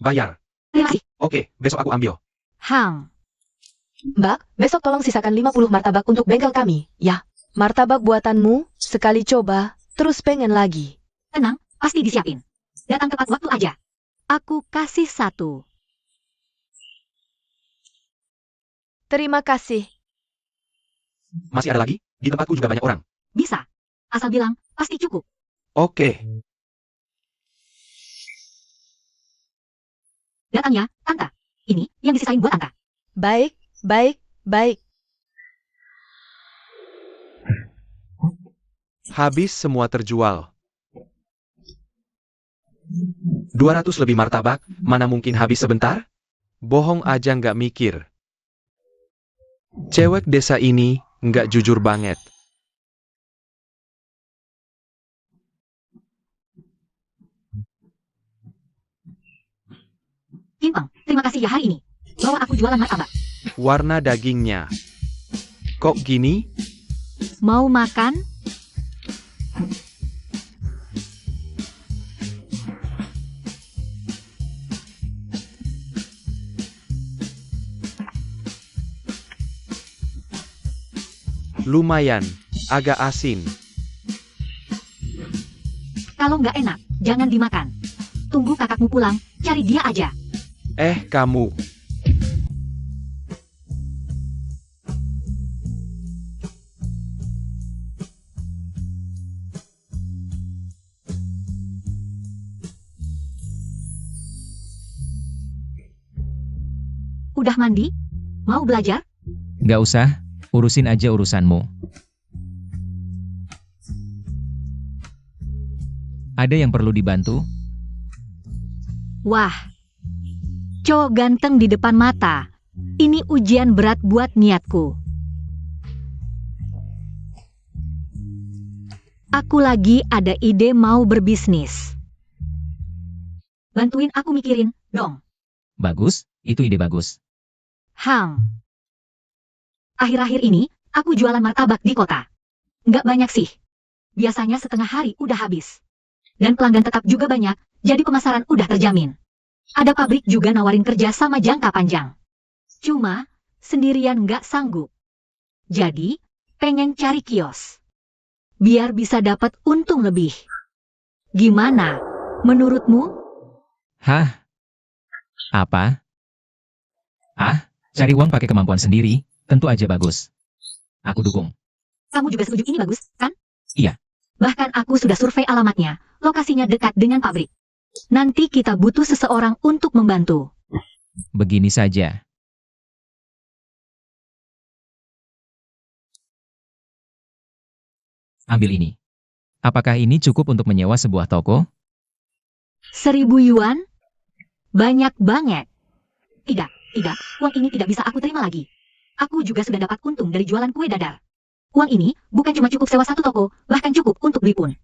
Bayar. Terima kasih. Oke, besok aku ambil. Hang. Mbak, besok tolong sisakan 50 martabak untuk bengkel kami, ya. Martabak buatanmu, sekali coba, terus pengen lagi. Tenang, pasti disiapin. Datang tepat waktu aja. Aku kasih 1. Terima kasih. Masih ada lagi? Di tempatku juga banyak orang. Bisa. Asal bilang, pasti cukup. Oke. Datang ya, Tante. Ini yang disisain buat Tante. Baik, baik, baik. Habis semua terjual. 200 lebih martabak, mana mungkin habis sebentar? Bohong aja nggak mikir. Cewek desa ini nggak jujur banget. Kinpeng, terima kasih ya hari ini. Bawa aku jualan martabak. Warna dagingnya. Kok gini? Mau makan? Lumayan, agak asin. Kalau nggak enak, jangan dimakan. Tunggu kakakmu pulang, cari dia aja. Kamu. Udah mandi? Mau belajar? Nggak usah, urusin aja urusanmu. Ada yang perlu dibantu? Wah, Cho ganteng di depan mata. Ini ujian berat buat niatku. Aku lagi ada ide mau berbisnis. Bantuin aku mikirin, dong. Bagus, itu ide bagus. Akhir-akhir ini, aku jualan martabak di kota. Nggak banyak sih. Biasanya setengah hari udah habis. Dan pelanggan tetap juga banyak, jadi pemasaran udah terjamin. Ada pabrik juga nawarin kerja sama jangka panjang. Cuma, sendirian nggak sanggup. Jadi, pengen cari kios. Biar bisa dapat untung lebih. Gimana? Menurutmu? Hah? Apa? Cari uang pakai kemampuan sendiri, tentu aja bagus. Aku dukung. Kamu juga setuju ini bagus, kan? Iya. Bahkan aku sudah survei alamatnya, lokasinya dekat dengan pabrik. Nanti kita butuh seseorang untuk membantu. Begini saja. Ambil ini. Apakah ini cukup untuk menyewa sebuah toko? 1.000 yuan? Banyak banget. Tidak, uang ini tidak bisa aku terima lagi. Aku juga sudah dapat untung dari jualan kue dadar. Uang ini bukan cuma cukup sewa satu toko, bahkan cukup untuk beli pun.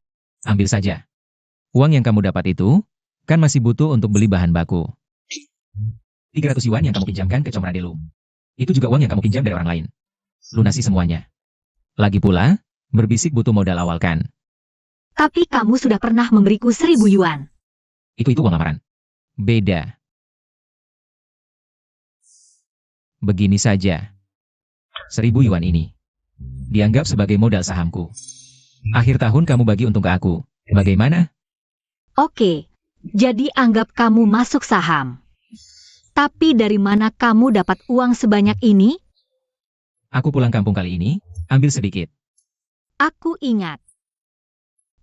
Ambil saja. Uang yang kamu dapat itu, kan masih butuh untuk beli bahan baku. 300 yuan yang kamu pinjamkan ke Comradelu. Itu juga uang yang kamu pinjam dari orang lain. Lunasi semuanya. Lagi pula, berbisik butuh modal awal kan? Tapi kamu sudah pernah memberiku 1.000 yuan. Itu uang lamaran. Beda. Begini saja. 1.000 yuan ini. Dianggap sebagai modal sahamku. Akhir tahun kamu bagi untung ke aku. Bagaimana? Oke, jadi anggap kamu masuk saham. Tapi dari mana kamu dapat uang sebanyak ini? Aku pulang kampung kali ini, ambil sedikit. Aku ingat.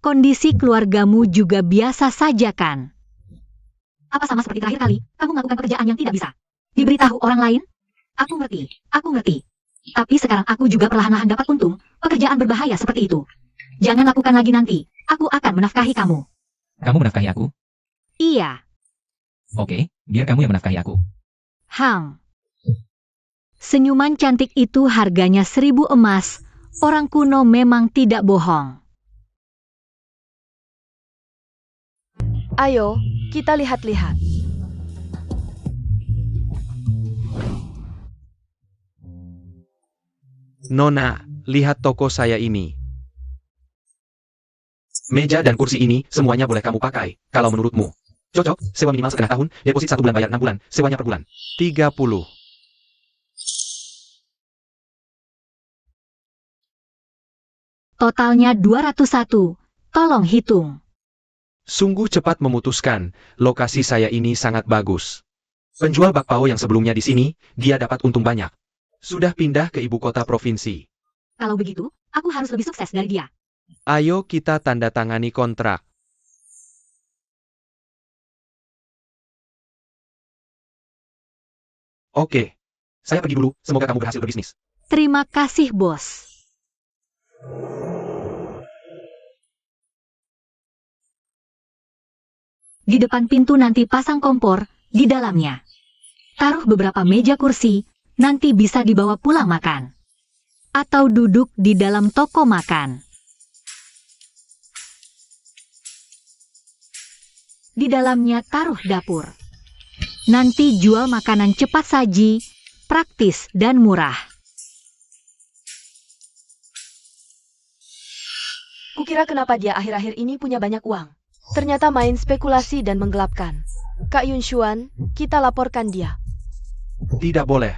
Kondisi keluargamu juga biasa saja kan? Apa sama seperti terakhir kali, kamu melakukan pekerjaan yang tidak bisa? Diberitahu orang lain? Aku ngerti. Tapi sekarang aku juga perlahan-lahan dapat untung, pekerjaan berbahaya seperti itu. Jangan lakukan lagi nanti, aku akan menafkahi kamu. Kamu menafkahi aku? Iya. Oke, biar kamu yang menafkahi aku. Senyuman cantik itu harganya 1.000 emas. Orang kuno memang tidak bohong. Ayo, kita lihat-lihat. Nona, lihat toko saya ini. Meja dan kursi ini semuanya boleh kamu pakai, kalau menurutmu. Cocok, sewa minimal setengah tahun, deposit 1 bulan bayar 6 bulan, sewanya per bulan. 30. Totalnya 201. Tolong hitung. Sungguh cepat memutuskan, lokasi saya ini sangat bagus. Penjual bakpao yang sebelumnya di sini, dia dapat untung banyak. Sudah pindah ke ibu kota provinsi. Kalau begitu, aku harus lebih sukses dari dia. Ayo kita tanda tangani kontrak. Oke. Saya pergi dulu, semoga kamu berhasil berbisnis. Terima kasih, bos. Di depan pintu nanti pasang kompor, di dalamnya. Taruh beberapa meja kursi, nanti bisa dibawa pulang makan. Atau duduk di dalam toko makan. Di dalamnya taruh dapur. Nanti jual makanan cepat saji, praktis dan murah. Kukira kenapa dia akhir-akhir ini punya banyak uang. Ternyata main spekulasi dan menggelapkan. Kak Yun Xuan, kita laporkan dia. Tidak boleh.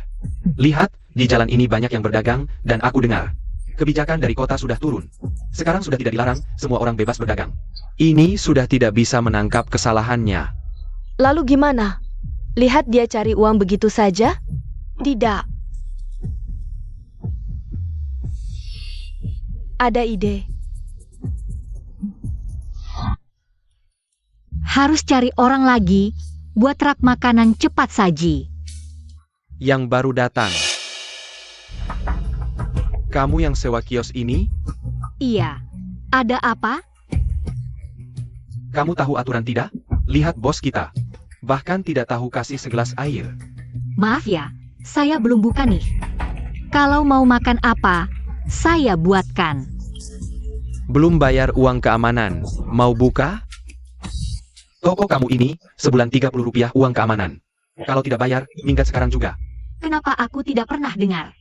Lihat, di jalan ini banyak yang berdagang, dan aku dengar. Kebijakan dari kota sudah turun. Sekarang sudah tidak dilarang, semua orang bebas berdagang. Ini sudah tidak bisa menangkap kesalahannya. Lalu gimana? Lihat dia cari uang begitu saja? Tidak. Ada ide. Harus cari orang lagi buat rak makanan cepat saji. Yang baru datang. Kamu yang sewa kios ini? Iya. Ada apa? Kamu tahu aturan tidak? Lihat bos kita. Bahkan tidak tahu kasih segelas air. Maaf ya, saya belum buka nih. Kalau mau makan apa, saya buatkan. Belum bayar uang keamanan. Mau buka? Toko kamu ini, sebulan Rp30 uang keamanan. Kalau tidak bayar, minggat sekarang juga. Kenapa aku tidak pernah dengar?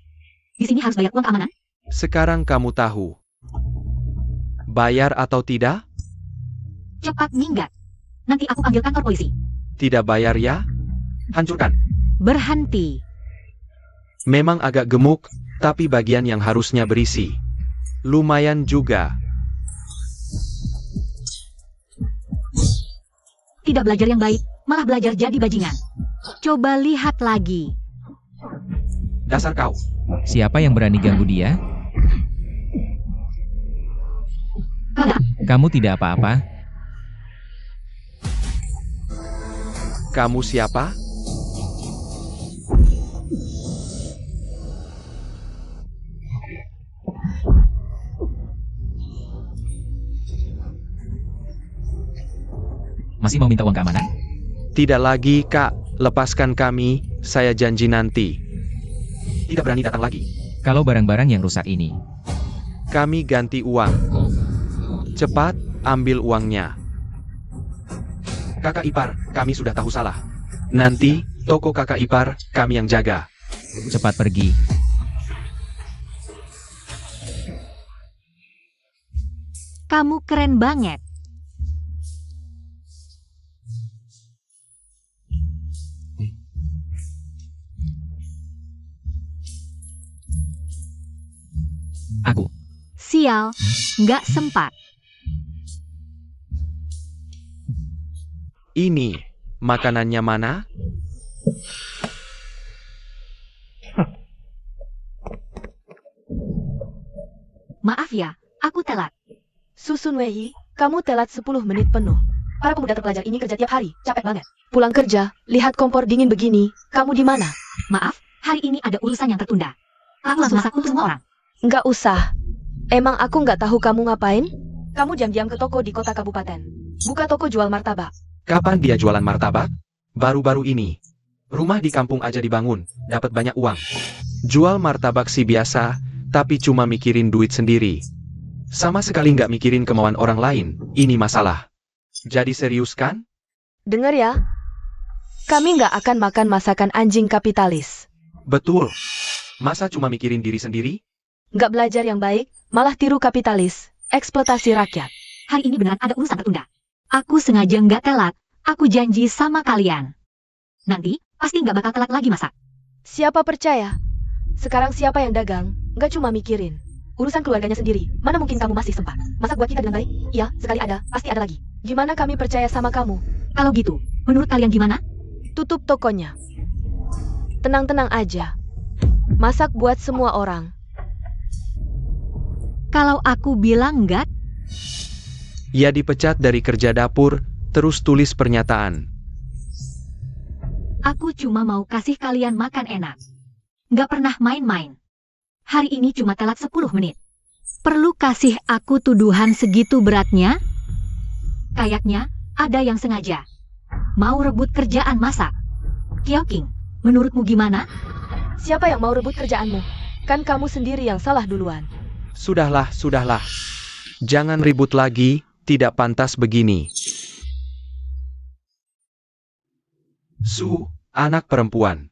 Di sini harus bayar uang keamanan? Sekarang kamu tahu. Bayar atau tidak? Cepat minggat. Nanti aku panggil kantor polisi. Tidak bayar ya? Hancurkan. Berhenti. Memang agak gemuk, tapi bagian yang harusnya berisi. Lumayan juga. Tidak belajar yang baik, malah belajar jadi bajingan. Coba lihat lagi. Dasar kau. Siapa yang berani ganggu dia? Enggak, Kamu tidak apa-apa? Kamu siapa? Masih mau minta uang keamanan? Tidak lagi, Kak. Lepaskan kami, saya janji nanti. Tidak berani datang lagi. Kalau barang-barang yang rusak ini, Kami ganti uang. Cepat, ambil uangnya. Kakak ipar, kami sudah tahu salah. Nanti, toko kakak ipar, kami yang jaga. cepat pergi. kamu keren banget. Aku. Sial, nggak sempat. Ini, makanannya mana? Maaf ya, aku telat. Susun Wei, kamu telat 10 menit penuh. Para pemuda terpelajar ini kerja tiap hari, capek banget. Pulang kerja, lihat kompor dingin begini, kamu di mana? Maaf, hari ini ada urusan yang tertunda. Aku langsung masak untuk semua orang. Nggak usah. Emang aku nggak tahu kamu ngapain? Kamu diam-diam ke toko di kota kabupaten. Buka toko jual martabak. Kapan dia jualan martabak? Baru-baru ini. Rumah di kampung aja dibangun, dapat banyak uang. Jual martabak sih biasa, tapi cuma mikirin duit sendiri. Sama sekali nggak mikirin kemauan orang lain, ini masalah. Jadi serius kan? Dengar ya. Kami nggak akan makan masakan anjing kapitalis. Betul. Masa cuma mikirin diri sendiri? Nggak belajar yang baik, malah tiru kapitalis. Eksploitasi rakyat. Hari ini beneran ada urusan tertunda. Aku sengaja nggak telat, aku janji sama kalian. Nanti, pasti nggak bakal telat lagi masak. Siapa percaya? Sekarang siapa yang dagang, nggak cuma mikirin. Urusan keluarganya sendiri, mana mungkin kamu masih sempat? Masak buat kita dengan baik? Iya, sekali ada, pasti ada lagi. Gimana kami percaya sama kamu? Kalau gitu, menurut kalian gimana? Tutup tokonya. Tenang-tenang aja. Masak buat semua orang. Kalau aku bilang nggak, Ya dipecat dari kerja dapur, terus tulis pernyataan. aku cuma mau kasih kalian makan enak. Nggak pernah main-main. Hari ini cuma telat 10 menit. Perlu kasih aku tuduhan segitu beratnya? Kayaknya, ada yang sengaja. Mau rebut kerjaan masak. Kyoking, menurutmu gimana? Siapa yang mau rebut kerjaanmu? Kan kamu sendiri yang salah duluan. Sudahlah, sudahlah. Jangan ribut lagi, tidak pantas begini. Su, anak perempuan.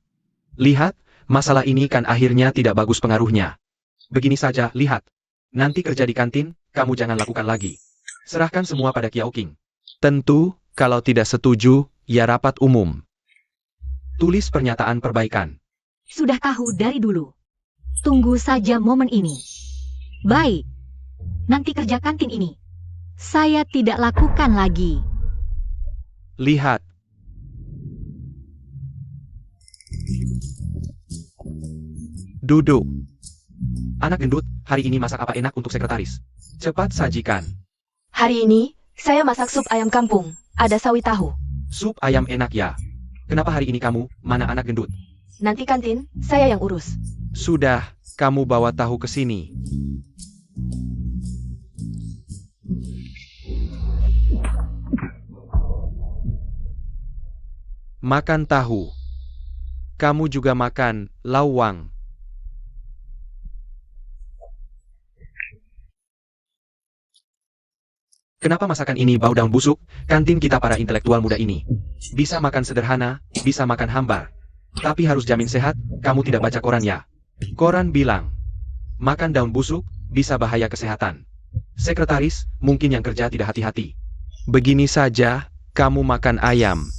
Lihat, masalah ini kan akhirnya tidak bagus pengaruhnya. Begini saja, lihat. Nanti kerja di kantin, kamu jangan lakukan lagi. Serahkan semua pada Kyoking. Tentu, kalau tidak setuju, ya rapat umum. Tulis pernyataan perbaikan. Sudah tahu dari dulu. Tunggu saja momen ini. Baik. Nanti kerja kantin ini. Saya tidak lakukan lagi. Lihat. Duduk. Anak gendut, hari ini masak apa enak untuk sekretaris? Cepat sajikan. Hari ini, saya masak sup ayam kampung. Ada sawi tahu. Sup ayam enak ya. Kenapa hari ini kamu, mana anak gendut? Nanti kantin, saya yang urus. Sudah, kamu bawa tahu ke sini. Makan tahu. Kamu juga makan lawang. Kenapa masakan ini bau daun busuk? Kantin kita para intelektual muda ini. Bisa makan sederhana, bisa makan hambar. Tapi harus jamin sehat, kamu tidak baca koran ya? Koran bilang, makan daun busuk, bisa bahaya kesehatan. Sekretaris, mungkin yang kerja tidak hati-hati. Begini saja, kamu makan ayam.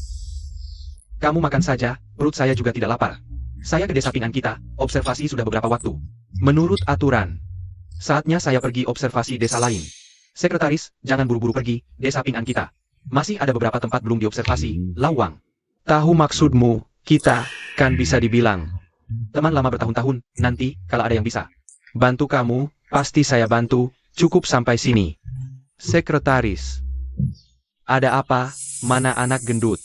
Kamu makan saja, perut saya juga tidak lapar. Saya ke desa Pingan kita, observasi sudah beberapa waktu. Menurut aturan, saatnya saya pergi observasi desa lain. Sekretaris, jangan buru-buru pergi, desa Pingan kita. Masih ada beberapa tempat belum diobservasi, lawang. Tahu maksudmu, kita, kan bisa dibilang. Teman lama bertahun-tahun, nanti, kalau ada yang bisa bantu kamu, pasti saya bantu, cukup sampai sini. Sekretaris. Ada apa, mana anak gendut?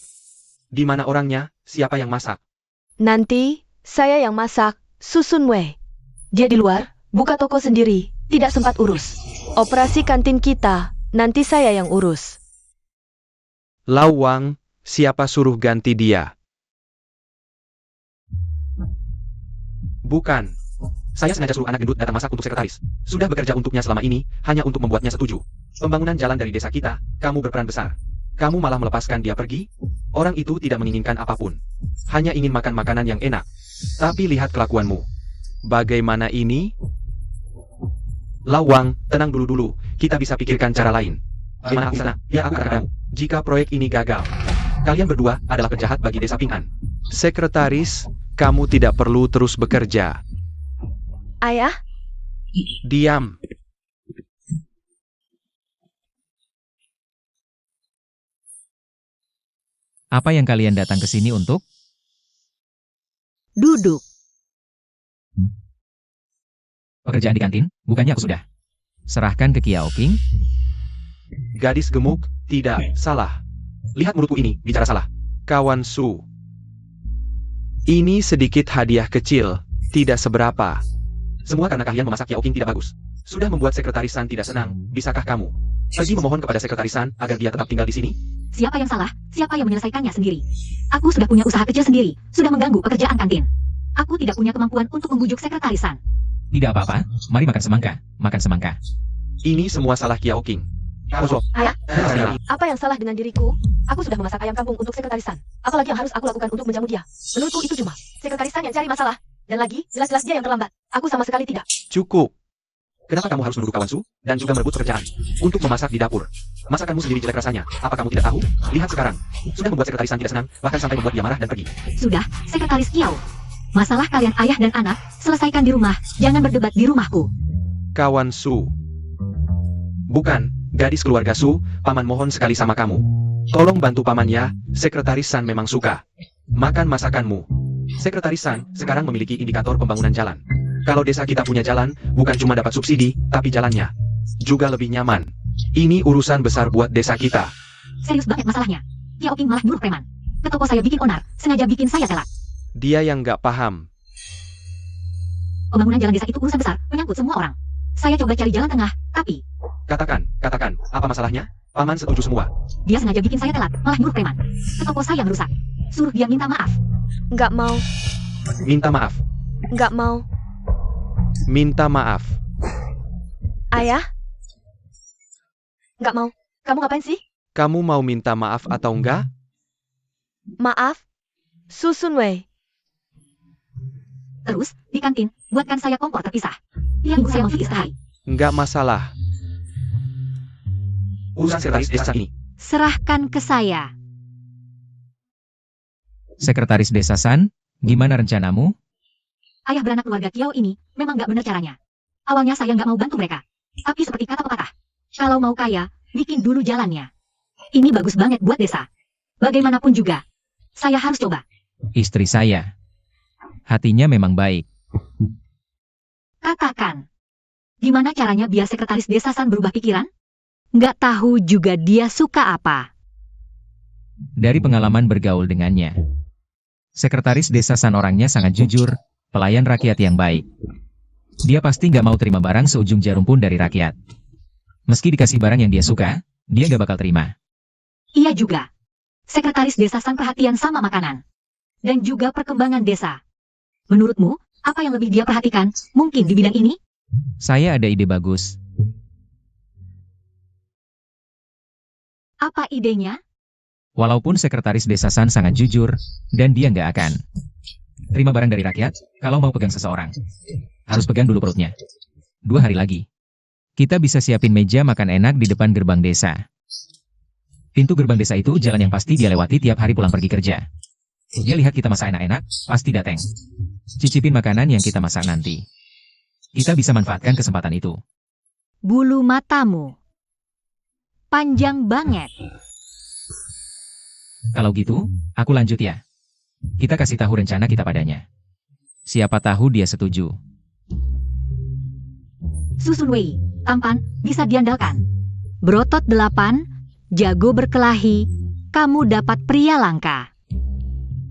Di mana orangnya, siapa yang masak? Nanti, saya yang masak, Susun Wei. Dia di luar, buka toko sendiri, tidak sempat urus. Operasi kantin kita, nanti saya yang urus. Lawang, siapa suruh ganti dia? Bukan. Saya sengaja suruh anak gendut datang masak untuk sekretaris. Sudah bekerja untuknya selama ini, hanya untuk membuatnya setuju. Pembangunan jalan dari desa kita, kamu berperan besar. Kamu malah melepaskan dia pergi? Orang itu tidak menginginkan apapun. Hanya ingin makan makanan yang enak. Tapi lihat kelakuanmu. Bagaimana ini? Lawang, tenang dulu. Kita bisa pikirkan cara lain. Gimana sana? Ya, aku katakan, jika proyek ini gagal, kalian berdua adalah penjahat bagi desa Pingan. Sekretaris, kamu tidak perlu terus bekerja. Ayah, Diam. Apa yang kalian datang ke sini untuk? Duduk. Pekerjaan di kantin, bukannya aku sudah serahkan ke Kiao King? Gadis gemuk, tidak, salah. Lihat mulutku ini, bicara salah. Kawan Su. Ini sedikit hadiah kecil, tidak seberapa. Semua karena kalian memasak Yao King tidak bagus. Sudah membuat sekretaris San tidak senang, bisakah kamu pergi memohon kepada sekretaris San agar dia tetap tinggal di sini? Siapa yang salah? Siapa yang menyelesaikannya sendiri? Aku sudah punya usaha kecil sendiri, sudah mengganggu pekerjaan kantin. Aku tidak punya kemampuan untuk membujuk sekretaris San. Tidak apa-apa, mari makan semangka, makan semangka. Ini semua salah Kiao King. Kosok. ayah, apa yang salah dengan diriku? Aku sudah memasak ayam kampung untuk sekretaris San. Apalagi yang harus aku lakukan untuk menjamu dia? Menurutku itu cuma sekretaris San yang cari masalah. Dan lagi, jelas-jelas dia yang terlambat. Aku sama sekali tidak. Cukup. Kenapa kamu harus menuduh kawan Su dan juga merebut pekerjaan untuk memasak di dapur? Masakanmu sendiri jelek rasanya. Apa kamu tidak tahu? Lihat sekarang. Sudah membuat sekretaris San tidak senang, bahkan sampai membuat dia marah dan pergi. Sudah, sekretaris Kiao. Masalah kalian ayah dan anak, selesaikan di rumah, jangan berdebat di rumahku. Kawan Su. Bukan, gadis keluarga Su, paman mohon sekali sama kamu. Tolong bantu paman ya, sekretaris San memang suka makan masakanmu. Sekretaris San sekarang memiliki indikator pembangunan jalan. Kalau desa kita punya jalan, bukan cuma dapat subsidi, tapi jalannya juga lebih nyaman. Ini urusan besar buat desa kita. Serius banget masalahnya. Kiao King malah nyuruh preman. Ke toko saya bikin onar, sengaja bikin saya telat. Dia yang nggak paham. Pembangunan jalan desa itu urusan besar, menyangkut semua orang. Saya coba cari jalan tengah, tapi Katakan, apa masalahnya? Paman setuju semua. dia sengaja bikin saya telat, malah nyuruh preman. Ke toko saya merusak. Suruh dia minta maaf. Nggak mau, Minta maaf. nggak mau. Minta maaf. Ayah? Nggak mau. Kamu ngapain sih? Kamu mau minta maaf atau enggak? Maaf. Susun Wei. Terus, di kantin, buatkan saya kompor terpisah. Ibu saya mau istirahat. Enggak masalah. Urusan sekretaris desa ini. Serahkan ke saya. Sekretaris Desa San, gimana rencanamu? Ayah beranak keluarga Kiao ini, memang nggak benar caranya. Awalnya saya nggak mau bantu mereka. Tapi seperti kata pepatah, kalau mau kaya, bikin dulu jalannya. Ini bagus banget buat desa. Bagaimanapun juga, saya harus coba. Istri saya. Hatinya memang baik. Katakan. Gimana caranya biar sekretaris desa San berubah pikiran? Nggak tahu juga dia suka apa. Dari pengalaman bergaul dengannya, Sekretaris Desa San orangnya sangat jujur, pelayan rakyat yang baik. Dia pasti nggak mau terima barang seujung jarum pun dari rakyat. Meski dikasih barang yang dia suka, dia nggak bakal terima. Iya juga. Sekretaris desa San perhatian sama makanan. Dan juga perkembangan desa. Menurutmu, apa yang lebih dia perhatikan? Mungkin di bidang ini? Saya ada ide bagus. Apa idenya? Walaupun Sekretaris Desa San sangat jujur, dan dia nggak akan terima barang dari rakyat, kalau mau pegang seseorang, harus pegang dulu perutnya. 2 hari lagi, kita bisa siapin meja makan enak di depan gerbang desa. Pintu gerbang desa itu jalan yang pasti dia lewati tiap hari pulang pergi kerja. Dia lihat kita masak enak-enak, pasti datang. Cicipin makanan yang kita masak nanti. Kita bisa manfaatkan kesempatan itu. Bulu matamu. Panjang banget. Kalau gitu, aku lanjut ya. Kita kasih tahu rencana kita padanya. Siapa tahu dia setuju. Susun Wei, tampan, bisa diandalkan. Berotot 8, jago berkelahi, kamu dapat pria langka.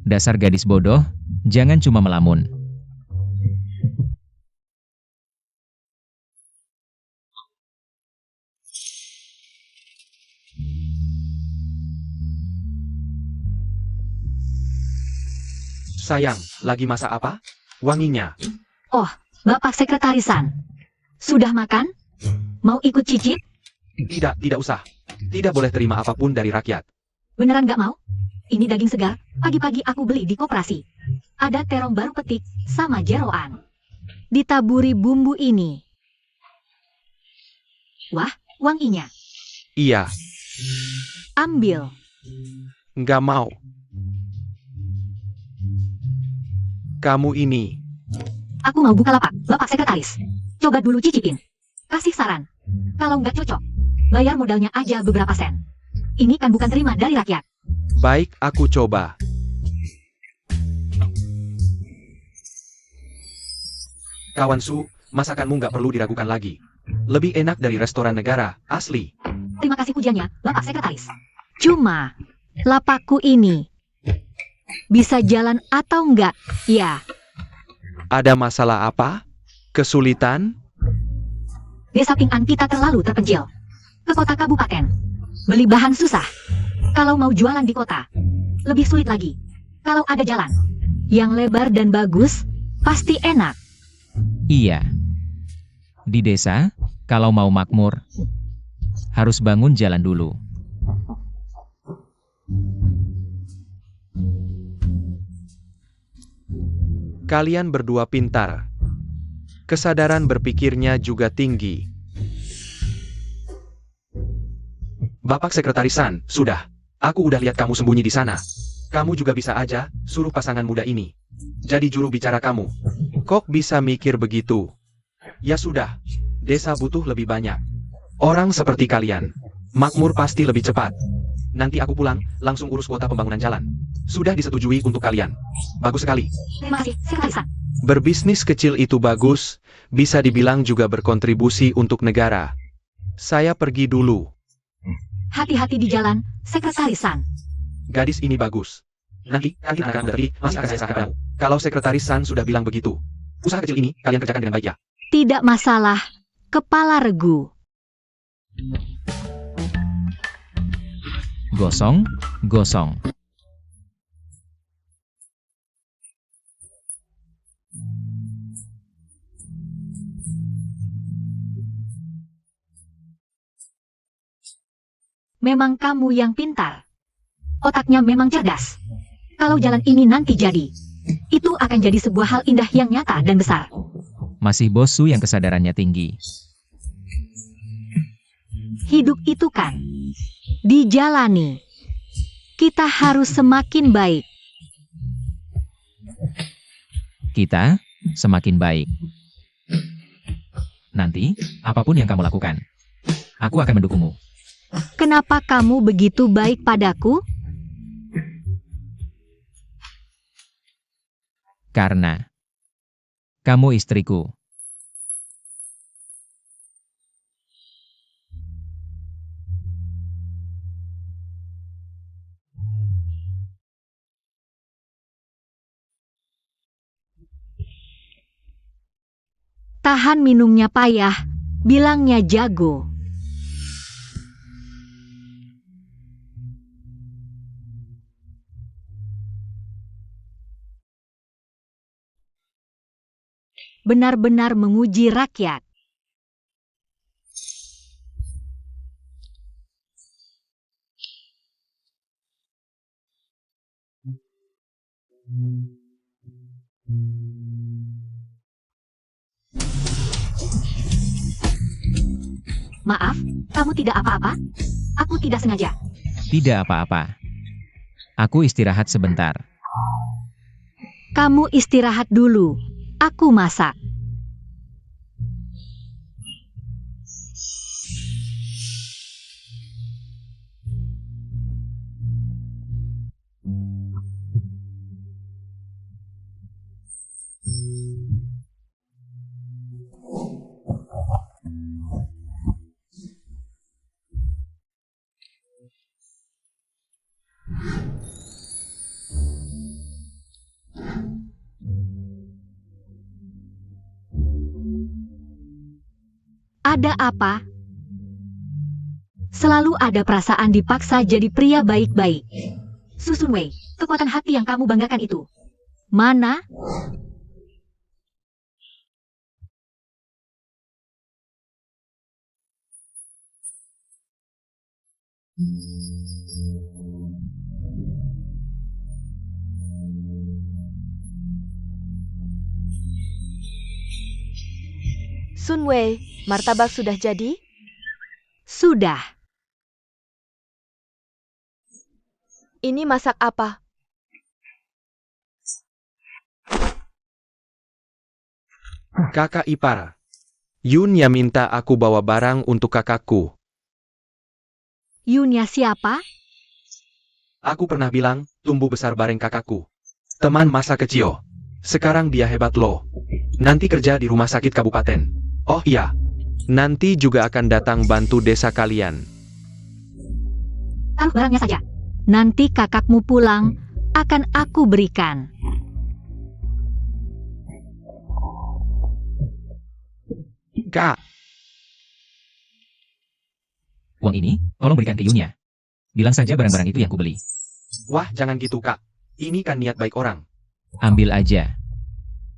Dasar gadis bodoh, jangan cuma melamun. Sayang, lagi masak apa? Wanginya. Oh, Bapak Sekretarisan. Sudah makan? Mau ikut cicip? Tidak usah. Tidak boleh terima apapun dari rakyat. Beneran nggak mau? Ini daging segar, pagi-pagi aku beli di koperasi. Ada terong baru petik, sama jeroan. Ditaburi bumbu ini. Wah, wanginya. Iya, Ambil. nggak mau. Kamu ini. Aku mau buka lapak, Bapak Sekretaris. Coba dulu cicipin. Kasih saran. Kalau nggak cocok, bayar modalnya aja beberapa sen. Ini kan bukan terima dari rakyat. Baik, aku coba. Kawan Su, masakanmu nggak perlu diragukan lagi. Lebih enak dari restoran negara, asli. Terima kasih pujiannya, Bapak Sekretaris. Cuma, lapakku ini bisa jalan atau enggak? Ya, Ada masalah apa? Kesulitan? desa Ping'an kita terlalu terpencil. Ke kota kabupaten. Beli bahan susah. Kalau mau jualan di kota, lebih sulit lagi. Kalau ada jalan yang lebar dan bagus, pasti enak. Iya. Di desa, kalau mau makmur, harus bangun jalan dulu. Kalian berdua pintar. Kesadaran berpikirnya juga tinggi. Bapak Sekretarisan, sudah. Aku udah lihat kamu sembunyi di sana. Kamu juga bisa aja suruh pasangan muda ini jadi juru bicara kamu. Kok bisa mikir begitu? Ya sudah, desa butuh lebih banyak orang seperti kalian. Makmur pasti lebih cepat. Nanti aku pulang, langsung urus kuota pembangunan jalan. Sudah disetujui untuk kalian. Bagus sekali. Terima kasih, Sekretarisan. Berbisnis kecil itu bagus, bisa dibilang juga berkontribusi untuk negara. Saya pergi dulu. Hati-hati di jalan, Sekretarisan. Gadis ini bagus. Nanti anak-anak dari masih akan saya serahkan padamu. Kalau Sekretaris San sudah bilang begitu, usaha kecil ini kalian kerjakan dengan baik ya. Tidak masalah, kepala regu. Gosong, gosong. Memang kamu yang pintar. Otaknya memang cerdas. Kalau jalan ini nanti jadi, itu akan jadi sebuah hal indah yang nyata dan besar. Masih Bos Su yang kesadarannya tinggi. Hidup itu kan dijalani. Kita harus semakin baik. Kita semakin baik. Nanti, apapun yang kamu lakukan, aku akan mendukungmu. Kenapa kamu begitu baik padaku? Karena kamu istriku. Tahan minumnya payah, bilangnya jago. Benar-benar menguji rakyat. Maaf, kamu tidak apa-apa? Aku tidak sengaja. Tidak apa-apa. Aku istirahat sebentar. Kamu istirahat dulu. Aku masak. Ada apa? Selalu ada perasaan dipaksa jadi pria baik-baik. Susun Wei, kekuatan hati yang kamu banggakan itu. Mana? Sun Wei, martabak sudah jadi? Sudah. Ini masak apa? Kakak ipar. Yun ya minta aku bawa barang untuk kakakku. Yunya siapa? Aku pernah bilang, tumbuh besar bareng kakakku. Teman masa kecil. Sekarang dia hebat loh. Nanti kerja di rumah sakit kabupaten. Oh iya. Nanti juga akan datang bantu desa kalian. Taruh barangnya saja. Nanti kakakmu pulang, akan aku berikan. Kak, Uang ini, tolong berikan ke Yunya. Bilang saja barang-barang itu yang kubeli. wah jangan gitu kak. Ini kan niat baik orang. Ambil aja.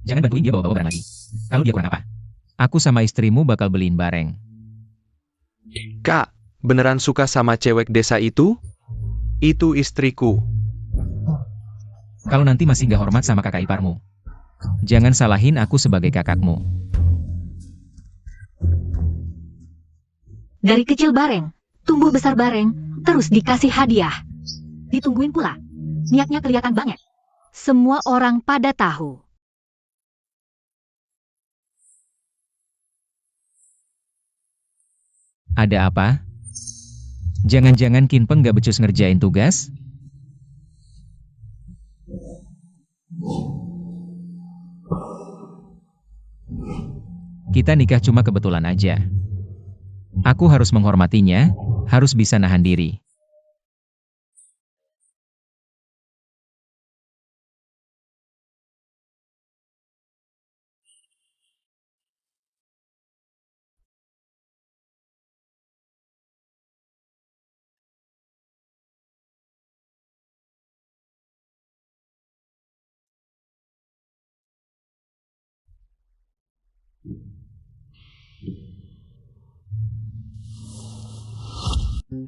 Jangan bantuin dia bawa-bawa barang lagi. Kalau dia kurang apa, aku sama istrimu bakal beliin bareng. Kak, beneran suka sama cewek desa itu? Itu istriku. Kalau nanti masih gak hormat sama kakak iparmu, jangan salahin aku sebagai kakakmu. Dari kecil bareng, tumbuh besar bareng, terus dikasih hadiah. Ditungguin pula. Niatnya kelihatan banget. Semua orang pada tahu. Ada apa? Jangan-jangan Kin Peng gak becus ngerjain tugas? Kita nikah cuma kebetulan aja. Aku harus menghormatinya, harus bisa nahan diri. Sun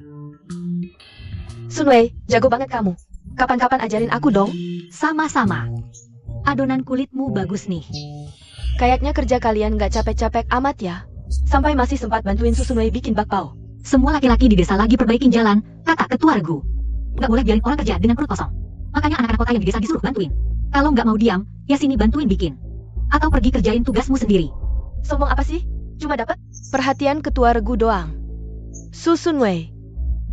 Wei, jago banget kamu. Kapan-kapan ajarin aku dong. Sama-sama. Adonan kulitmu bagus nih. Kayaknya kerja kalian gak capek-capek amat ya. Sampai masih sempat bantuin Sun Wei bikin bakpao. Semua laki-laki di desa lagi perbaikin jalan, kata ketua regu. Nggak boleh biarin orang kerja dengan perut kosong. Makanya anak-anak kota yang di desa disuruh bantuin. Kalau nggak mau diam, ya sini bantuin bikin. Atau pergi kerjain tugasmu sendiri. Sombong apa sih? Cuma dapat perhatian ketua regu doang. Sun Wei,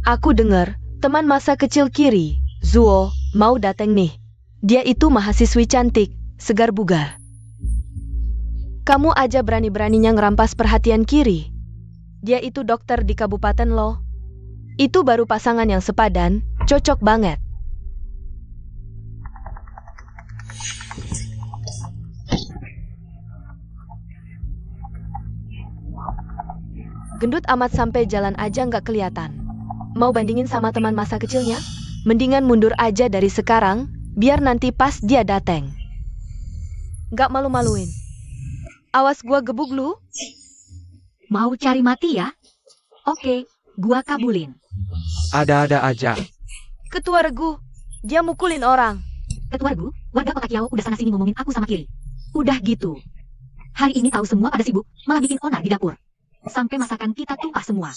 aku dengar teman masa kecil Kiri, Zuo, mau datang nih. Dia itu mahasiswi cantik, segar bugar. Kamu aja berani-beraninya ngerampas perhatian Kiri. Dia itu dokter di kabupaten loh. Itu baru pasangan yang sepadan, cocok banget. Gendut amat sampai jalan aja nggak kelihatan. Mau bandingin sama teman masa kecilnya? Mendingan mundur aja dari sekarang, biar nanti pas dia dateng. Nggak malu-maluin. Awas gua gebuk lu. Mau cari mati ya? Oke, gua kabulin. Ada-ada aja. Ketua regu, dia mukulin orang. Ketua regu, warga kota Kiau udah sana-sini ngomongin aku sama Kiri. Udah gitu. Hari ini tahu semua pada sibuk, malah bikin onar di dapur. Sampai masakan kita tumpah semua.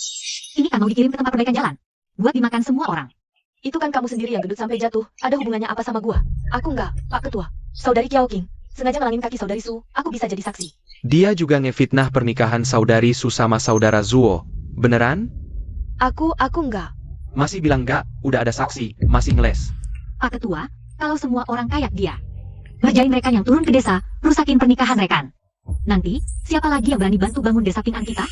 Ini kan mau dikirim ke tempat perbaikan jalan. Buat dimakan semua orang. Itu kan kamu sendiri yang gendut sampai jatuh. Ada hubungannya apa sama gua? Aku nggak, Pak Ketua. Saudari Kiao King sengaja ngelangin kaki saudari Su. Aku bisa jadi saksi. Dia juga ngefitnah pernikahan saudari Su sama saudara Zuo. Beneran? Aku nggak. Masih bilang nggak, udah ada saksi, masih ngeles. Pak Ketua, kalau semua orang kayak dia, ngerjain rekan yang turun ke desa, rusakin pernikahan rekan. Nanti, siapa lagi yang berani bantu bangun desa pinang kita?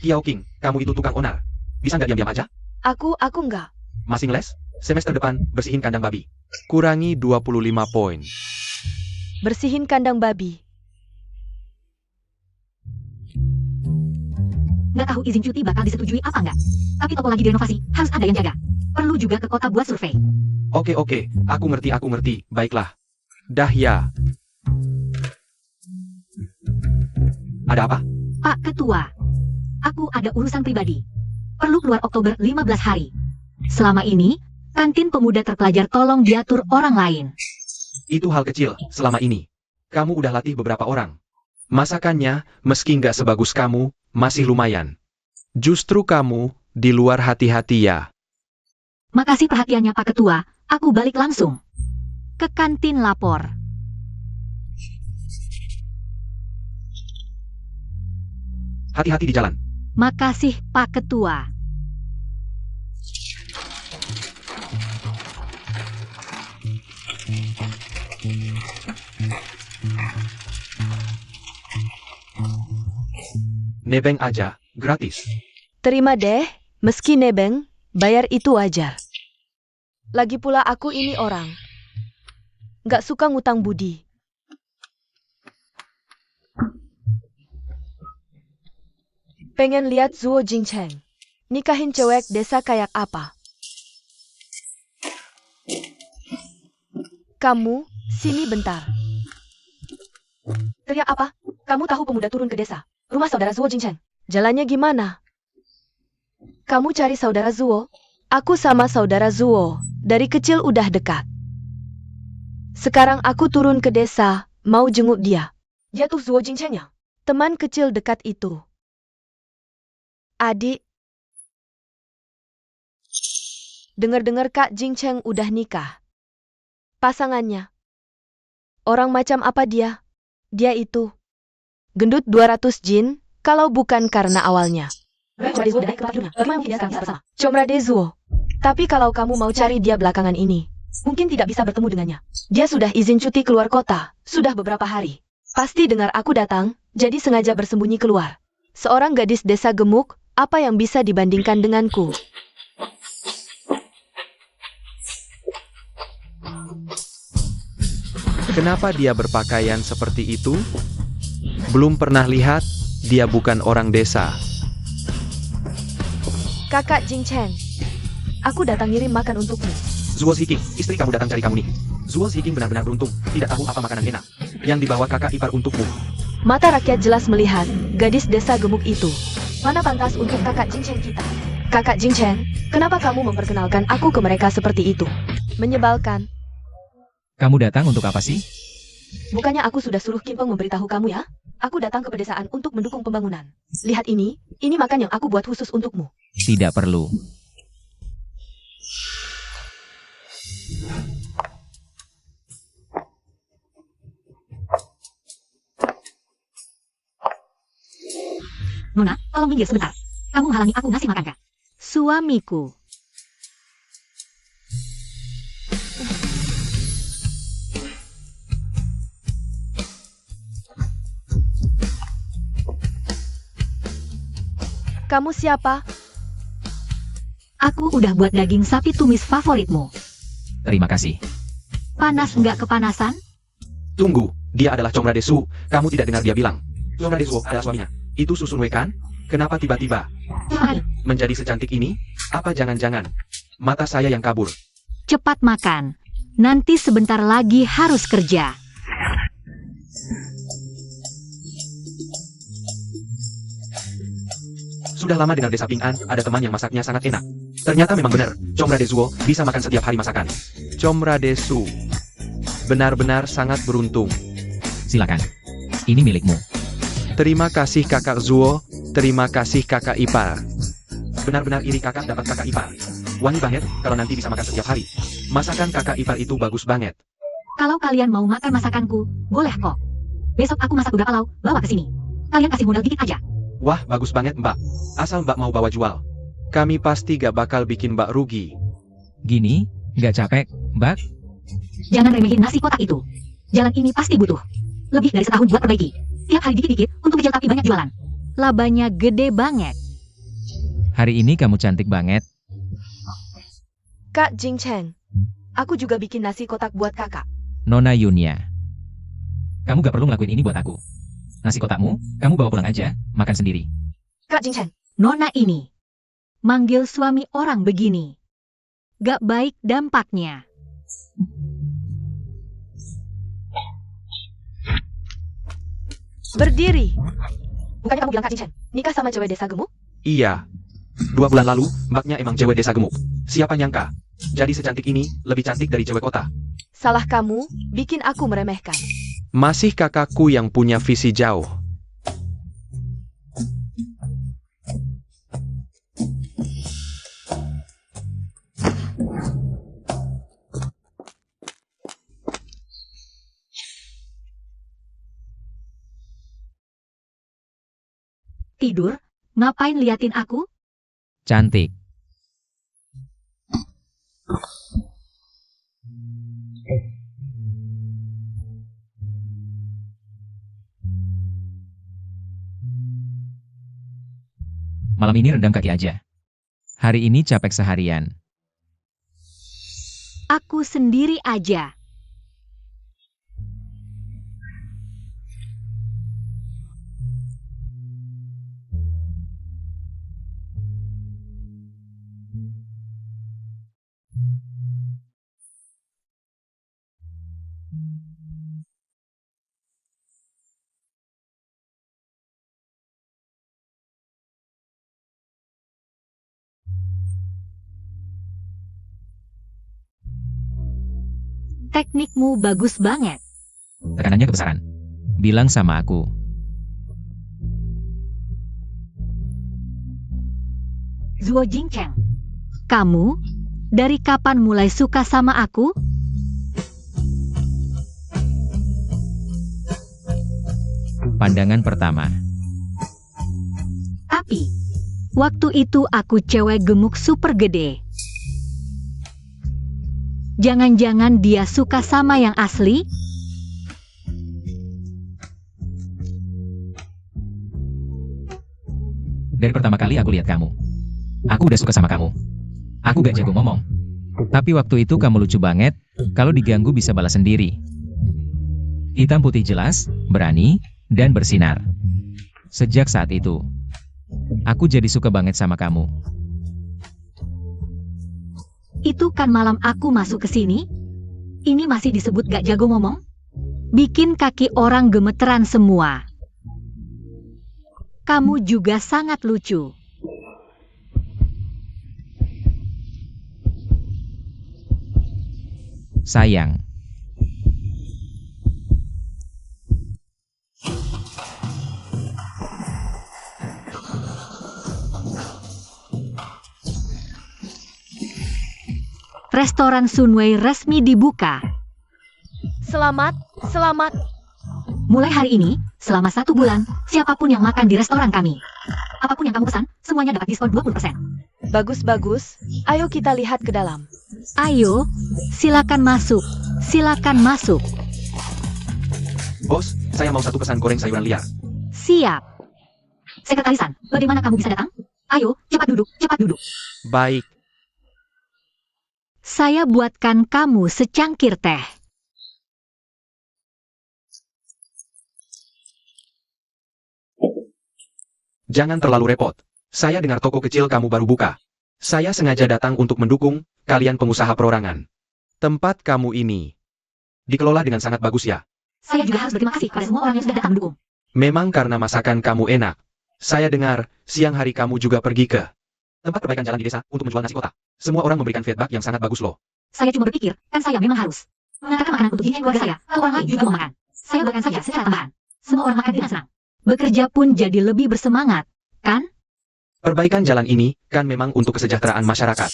Kiao King, kamu itu tukang onar. Bisa nggak diam-diam aja? Aku nggak. Masih ngeles? Semester depan, bersihin kandang babi. Kurangi 25 poin. Bersihin kandang babi. Nggak tahu izin cuti bakal disetujui apa nggak. Tapi toko lagi direnovasi, harus ada yang jaga. Perlu juga ke kota buat survei. Oke, aku ngerti. Baiklah. Dah ya. Ada apa? Pak Ketua, aku ada urusan pribadi. Perlu keluar Oktober 15 hari. Selama ini, kantin pemuda terpelajar tolong diatur orang lain. Itu hal kecil, selama ini. Kamu udah latih beberapa orang. Masakannya, meski nggak sebagus kamu, masih lumayan. Justru kamu, di luar hati-hati ya. Makasih perhatiannya Pak Ketua, aku balik langsung. Ke kantin lapor. Hati-hati di jalan. Makasih Pak Ketua. Nebeng aja, gratis. Terima deh, meski nebeng, bayar itu wajar. Lagi pula aku ini orang. Nggak suka ngutang budi. Pengen lihat Zuo Jingcheng nikahin cewek desa kayak apa. Kamu, sini bentar. Teriak apa? Kamu tahu pemuda turun ke desa? Rumah saudara Zuo Jingcheng. Jalannya gimana? Kamu cari saudara Zuo? Aku sama saudara Zuo dari kecil udah dekat. Sekarang aku turun ke desa, mau jenguk dia. Dia tuh Zuo Jingcheng-nya, teman kecil dekat itu. Adik. Dengar-dengar Kak Jingcheng udah nikah. Pasangannya. Orang macam apa dia? Dia itu gendut 200 jin, kalau bukan karena awalnya. Comrade Zuo. Tapi kalau kamu mau cari dia belakangan ini, mungkin tidak bisa bertemu dengannya. Dia sudah izin cuti keluar kota, sudah beberapa hari. Pasti dengar aku datang, jadi sengaja bersembunyi keluar. Seorang gadis desa gemuk, apa yang bisa dibandingkan denganku? Kenapa dia berpakaian seperti itu? Belum pernah lihat, dia bukan orang desa. Kakak Jingcheng, aku datang ngirim makan untukmu. Zuo Ziking, istri kamu datang cari kamu nih. Zuo Ziking benar-benar beruntung, tidak tahu apa makanan enak yang dibawa kakak ipar untukmu. Mata rakyat jelas melihat gadis desa gemuk itu. Mana pantas untuk kakak Jingcheng kita? Kakak Jingcheng, kenapa kamu memperkenalkan aku ke mereka seperti itu? Menyebalkan. Kamu datang untuk apa sih? Bukannya aku sudah suruh Kim Peng memberitahu kamu ya? Aku datang ke pedesaan untuk mendukung pembangunan. Lihat ini makan yang aku buat khusus untukmu. Tidak perlu. Nona, tolong minggir sebentar. Kamu menghalangi aku ngasih makan, Kak. Suamiku. Kamu siapa? Aku udah buat daging sapi tumis favoritmu. Terima kasih. Panas nggak kepanasan? Tunggu, dia adalah Comrade Su. Kamu tidak dengar dia bilang. Comrade Su adalah suaminya. Itu Su Sun Wei kan? Kenapa tiba-tiba Hai, menjadi secantik ini? Apa jangan-jangan mata saya yang kabur? cepat makan. Nanti sebentar lagi harus kerja. Sudah lama dengar desa Ping An, ada teman yang masaknya sangat enak. Ternyata memang benar, Comradesuo bisa makan setiap hari masakan. Comradesu. Benar-benar sangat beruntung. Silakan. Ini milikmu. Terima kasih kakak Zuo, terima kasih kakak ipar. Benar-benar iri kakak dapat kakak ipar. Wangi banget, kalau nanti bisa makan setiap hari. Masakan kakak ipar itu bagus banget. Kalau kalian mau makan masakanku, boleh kok. Besok aku masak beberapa lauk, bawa ke sini. Kalian kasih modal dikit aja. Wah, bagus banget mbak. Asal mbak mau bawa jual. Kami pasti gak bakal bikin mbak rugi. Gini, nggak capek, Mbak? Jangan remehin nasi kotak itu. Jalan ini pasti butuh lebih dari setahun buat perbaiki. Tiap hari dikit-dikit untuk kecil tapi banyak jualan. Labanya gede banget. Hari ini kamu cantik banget. Kak Jing Cheng, aku juga bikin nasi kotak buat kakak. Nona Yunia. Kamu gak perlu ngelakuin ini buat aku. Nasi kotakmu, kamu bawa pulang aja, makan sendiri. Kak Jing Cheng, Nona ini manggil suami orang begini. Gak baik dampaknya. berdiri. Bukannya kamu bilang Kak Jing Cheng, nikah sama cewek desa gemuk? Iya. 2 bulan lalu, mbaknya emang cewek desa gemuk. Siapa nyangka? Jadi secantik ini, lebih cantik dari cewek kota. Salah kamu, bikin aku meremehkan. Masih kakakku yang punya visi jauh. Tidur? Ngapain liatin aku? Cantik. Malam ini rendam kaki aja. Hari ini capek seharian. Aku sendiri aja. Teknikmu bagus banget. Tekanannya kebesaran. Bilang sama aku. Zuo Jingcheng, kamu dari kapan mulai suka sama aku? Pandangan pertama. Tapi, waktu itu aku cewek gemuk super gede. Jangan-jangan dia suka sama yang asli? Dari pertama kali aku lihat kamu. Aku udah suka sama kamu. Aku gak jago ngomong. Tapi waktu itu kamu lucu banget, kalau diganggu bisa balas sendiri. Hitam putih jelas, berani, dan bersinar. Sejak saat itu, aku jadi suka banget sama kamu. Itu kan malam aku masuk ke sini? Ini masih disebut gak jago ngomong? Bikin kaki orang gemeteran semua. Kamu juga sangat lucu. Sayang. Restoran Sunway resmi dibuka. Selamat, selamat. Mulai hari ini, selama 1 bulan, siapapun yang makan di restoran kami, apapun yang kamu pesan, semuanya dapat diskon 20%. Bagus-bagus. Ayo kita lihat ke dalam. Ayo, silakan masuk. Silakan masuk. Bos, saya mau 1 pesan goreng sayuran liar. Siap. Sekretarisan, bagaimana kamu bisa datang? Ayo, cepat duduk, cepat duduk. Baik. Saya buatkan kamu secangkir teh. Jangan terlalu repot. Saya dengar toko kecil kamu baru buka. Saya sengaja datang untuk mendukung kalian pengusaha perorangan. Tempat kamu ini dikelola dengan sangat bagus ya. Saya juga harus berterima kasih kepada semua orang yang sudah datang mendukung. Memang karena masakan kamu enak. Saya dengar, siang hari kamu juga pergi ke tempat perbaikan jalan di desa untuk menjual nasi kotak. Semua orang memberikan feedback yang sangat bagus loh. Saya cuma berpikir, kan saya memang harus mengantarkan makanan untuk diri keluarga saya, kalau orang lain juga mau makan. Saya buatkan saja secara tambahan. Semua orang makan dengan senang. Bekerja pun jadi lebih bersemangat, kan? Perbaikan jalan ini kan memang untuk kesejahteraan masyarakat.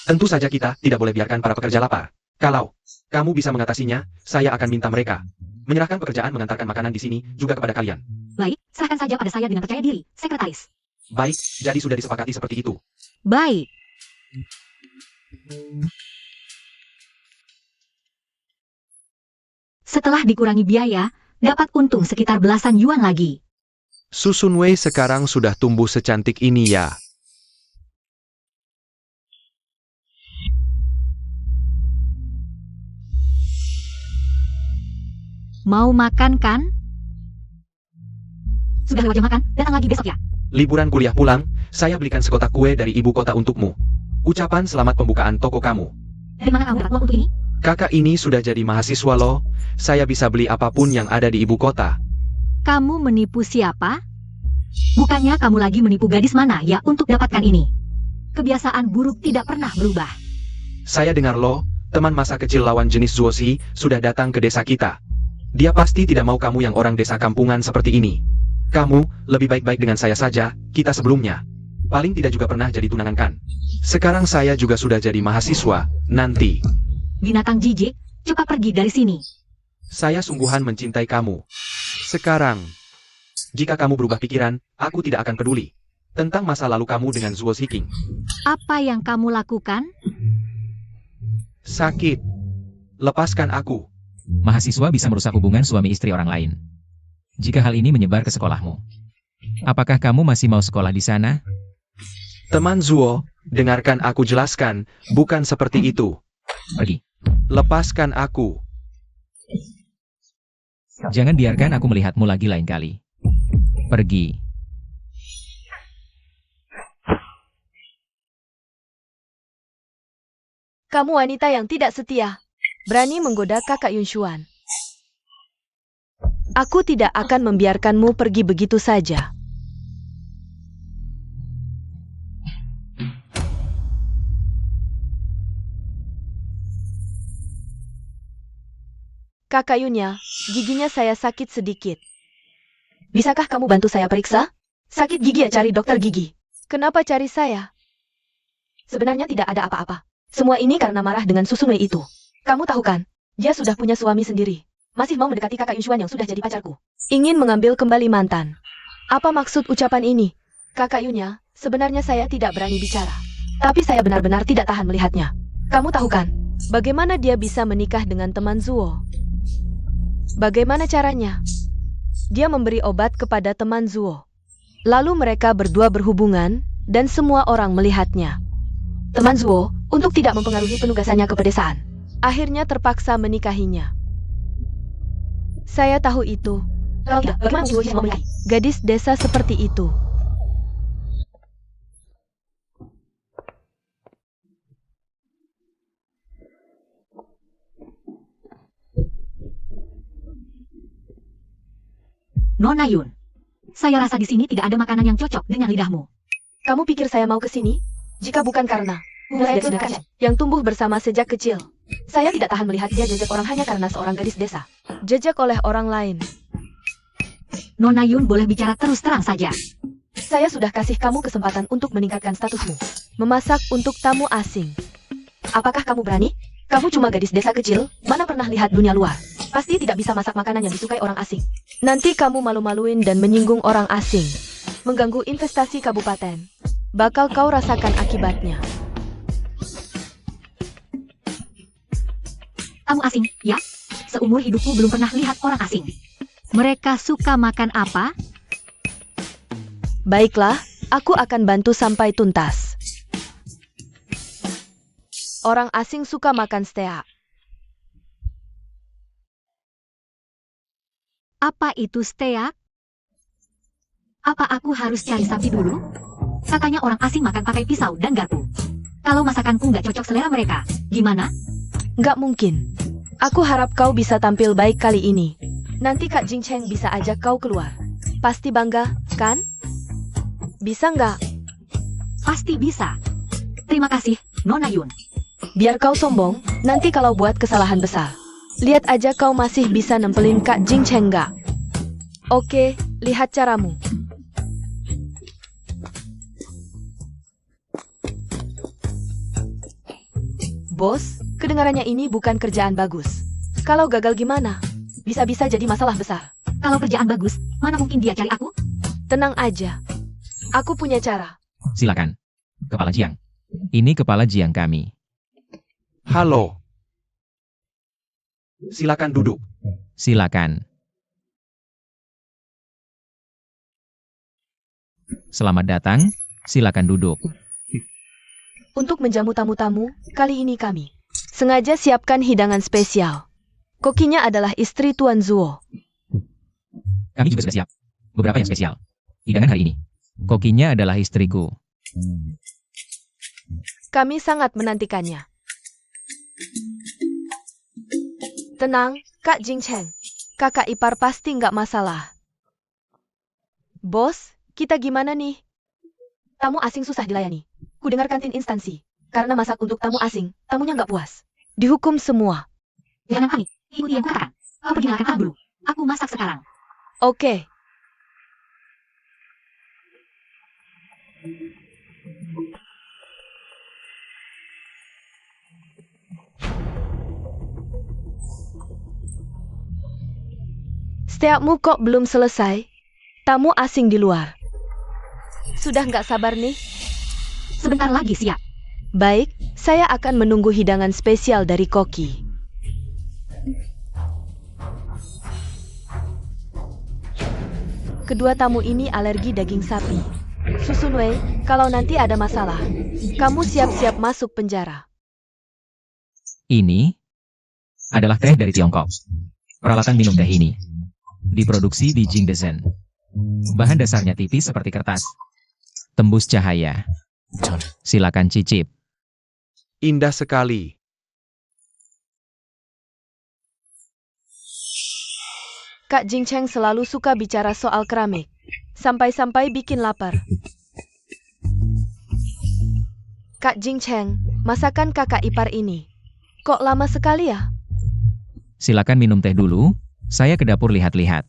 Tentu saja kita tidak boleh biarkan para pekerja lapar. Kalau kamu bisa mengatasinya, saya akan minta mereka menyerahkan pekerjaan mengantarkan makanan di sini juga kepada kalian. Baik, serahkan saja pada saya dengan percaya diri, sekretaris. Baik, jadi sudah disepakati seperti itu. Baik. Setelah dikurangi biaya, dapat untung sekitar belasan yuan lagi. Susun Wei sekarang sudah tumbuh secantik ini ya. Mau makan kan? Sudah lewat jam makan, datang lagi besok ya. Liburan kuliah pulang, saya belikan sekotak kue dari ibu kota untukmu. Ucapan selamat pembukaan toko kamu. Dari mana kamu dapat uang untuk ini? Kakak ini sudah jadi mahasiswa loh. Saya bisa beli apapun yang ada di ibu kota. Kamu menipu siapa? Bukannya kamu lagi menipu gadis mana ya untuk dapatkan ini? Kebiasaan buruk tidak pernah berubah. Saya dengar loh, teman masa kecil lawan jenis Zuosi sudah datang ke desa kita. Dia pasti tidak mau kamu yang orang desa kampungan seperti ini. Kamu, lebih baik-baik dengan saya saja, kita sebelumnya. Paling tidak juga pernah jadi tunangan kan. Sekarang saya juga sudah jadi mahasiswa, nanti. Binatang jijik, cepat pergi dari sini. Saya sungguhan mencintai kamu. Sekarang, jika kamu berubah pikiran, aku tidak akan peduli. Tentang masa lalu kamu dengan Zuosi King. Apa yang kamu lakukan? Sakit. Lepaskan aku. Mahasiswa bisa merusak hubungan suami istri orang lain. Jika hal ini menyebar ke sekolahmu, apakah kamu masih mau sekolah di sana? Teman Zuo, dengarkan aku jelaskan, bukan seperti itu. Pergi. Lepaskan aku. Jangan biarkan aku melihatmu lagi lain kali. Pergi. Kamu wanita yang tidak setia. Berani menggoda kakak Yunshuan. Aku tidak akan membiarkanmu pergi begitu saja. Kakak Yunya, giginya saya sakit sedikit. Bisakah kamu bantu saya periksa? Sakit gigi ya, cari dokter gigi. Kenapa cari saya? Sebenarnya tidak ada apa-apa. Semua ini karena marah dengan Susunwei itu. Kamu tahu kan, dia sudah punya suami sendiri. Masih mau mendekati kakak Yunshuan yang sudah jadi pacarku. Ingin mengambil kembali mantan. Apa maksud ucapan ini? Kakak Yunya, sebenarnya saya tidak berani bicara. Tapi saya benar-benar tidak tahan melihatnya. Kamu tahu kan, bagaimana dia bisa menikah dengan teman Zuo? Bagaimana caranya? Dia memberi obat kepada teman Zuo. Lalu mereka berdua berhubungan, dan semua orang melihatnya. Teman Zuo, untuk tidak mempengaruhi penugasannya ke pedesaan, akhirnya terpaksa menikahinya. Saya tahu itu. Kalau tidak, bagaimana Zuo bisa menikahi gadis desa seperti itu? Nona Yun, saya rasa di sini tidak ada makanan yang cocok dengan lidahmu. Kamu pikir saya mau ke sini? Jika bukan karena gadis desa yang tumbuh bersama sejak kecil, saya tidak tahan melihat dia jejak orang hanya karena seorang gadis desa. Jejak oleh orang lain. Nona Yun boleh bicara terus terang saja. Saya sudah kasih kamu kesempatan untuk meningkatkan statusmu. Memasak untuk tamu asing. Apakah kamu berani? Kamu cuma gadis desa kecil, mana pernah lihat dunia luar. Pasti tidak bisa masak makanan yang disukai orang asing. Nanti kamu malu-maluin dan menyinggung orang asing. Mengganggu investasi kabupaten. Bakal kau rasakan akibatnya. Tamu asing, ya? Seumur hidupku belum pernah lihat orang asing. Mereka suka makan apa? Baiklah, aku akan bantu sampai tuntas. Orang asing suka makan steak. Apa itu steak? Apa aku harus cari sapi dulu? Katanya orang asing makan pakai pisau dan garpu. Kalau masakanku nggak cocok selera mereka, gimana? Nggak mungkin. Aku harap kau bisa tampil baik kali ini. Nanti Kak Jing Cheng bisa ajak kau keluar. Pasti bangga, kan? Bisa nggak? Pasti bisa. Terima kasih, Nona Yun. Biar kau sombong, nanti kalau buat kesalahan besar. Lihat aja kau masih bisa nempelin Kak Jing Cheng nggak? Oke, lihat caramu. Bos, kedengarannya ini bukan kerjaan bagus. Kalau gagal gimana? Bisa-bisa jadi masalah besar. Kalau kerjaan bagus, mana mungkin dia cari aku? Tenang aja. Aku punya cara. Silakan. Kepala Jiang. Ini kepala Jiang kami. Halo. Silakan duduk. Silakan. Selamat datang. Silakan duduk. Untuk menjamu tamu-tamu, kali ini kami sengaja siapkan hidangan spesial. Kokinya adalah istri Tuan Zuo. Kami juga sudah siap. Beberapa yang spesial. Hidangan hari ini. Kokinya adalah istriku. Kami sangat menantikannya. Tenang, Kak Jing Cheng. Kakak ipar pasti nggak masalah. Bos, kita gimana nih? Tamu asing susah dilayani. Kudengar kantin instansi. Karena masak untuk tamu asing, tamunya nggak puas. Dihukum semua. Jangan panik, ikuti yang katakan. Kau pergi makan dulu. Aku masak sekarang. Oke. Setiapmu kok belum selesai? Tamu asing di luar. Sudah nggak sabar nih? Sebentar lagi siap. Baik, saya akan menunggu hidangan spesial dari Koki. Kedua tamu ini alergi daging sapi. Susun Wei, kalau nanti ada masalah, kamu siap-siap masuk penjara. Ini adalah teh dari Tiongkok. Peralatan minum teh ini diproduksi di Jingdezhen. Bahan dasarnya tipis seperti kertas. Tembus cahaya. Silakan cicip. Indah sekali. Kak Jing Cheng selalu suka bicara soal keramik. Sampai-sampai bikin lapar. Kak Jing Cheng, masakan kakak ipar ini. Kok lama sekali ya? Silakan minum teh dulu. Saya ke dapur lihat-lihat.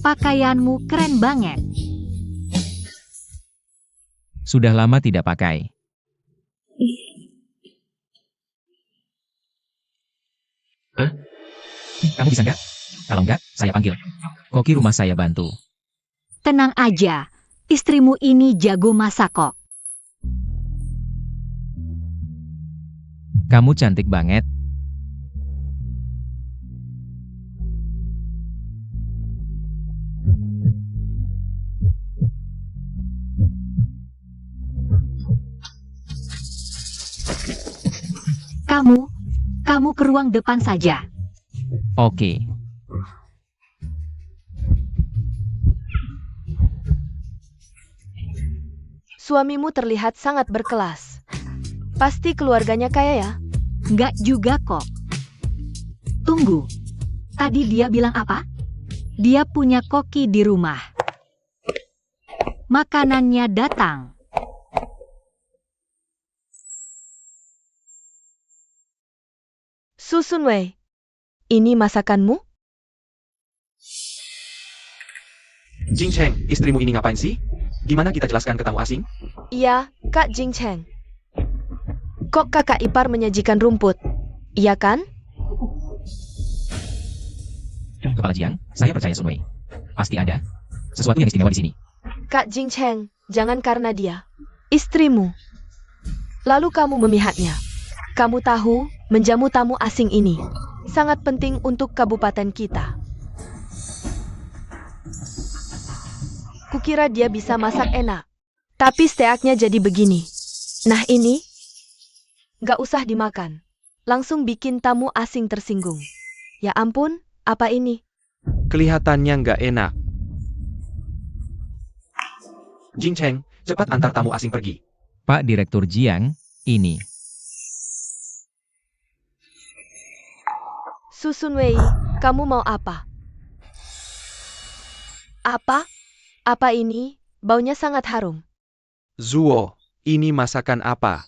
Pakaianmu keren banget. Sudah lama tidak pakai. Kamu bisa nggak? Kalau nggak, saya panggil. Koki rumah saya bantu. Tenang aja, istrimu ini jago masak kok. Kamu cantik banget. Kamu ke ruang depan saja. Oke. Suamimu terlihat sangat berkelas. Pasti keluarganya kaya ya? Nggak juga kok. Tunggu. Tadi dia bilang apa? Dia punya koki di rumah. Makanannya datang. Susun Wei, ini masakanmu? Jing Cheng, istrimu ini ngapain sih? Gimana kita jelaskan ke tamu asing? Iya, Kak Jing Cheng. Kok kakak ipar menyajikan rumput? Iya kan? Kepala Jiang, saya percaya Sun Wei. Pasti ada sesuatu yang istimewa di sini. Kak Jing Cheng, jangan karena dia istrimu. Lalu kamu memihaknya. Kamu tahu, menjamu tamu asing ini. Sangat penting untuk kabupaten kita. Kukira dia bisa masak enak. Tapi steaknya jadi begini. Nah ini, gak usah dimakan. Langsung bikin tamu asing tersinggung. Ya ampun, apa ini? Kelihatannya nggak enak. Jing Cheng, cepat antar tamu asing pergi. Pak Direktur Jiang, ini. Susun Wei, kamu mau apa? Apa? Apa ini? Baunya sangat harum. Zuo, ini masakan apa?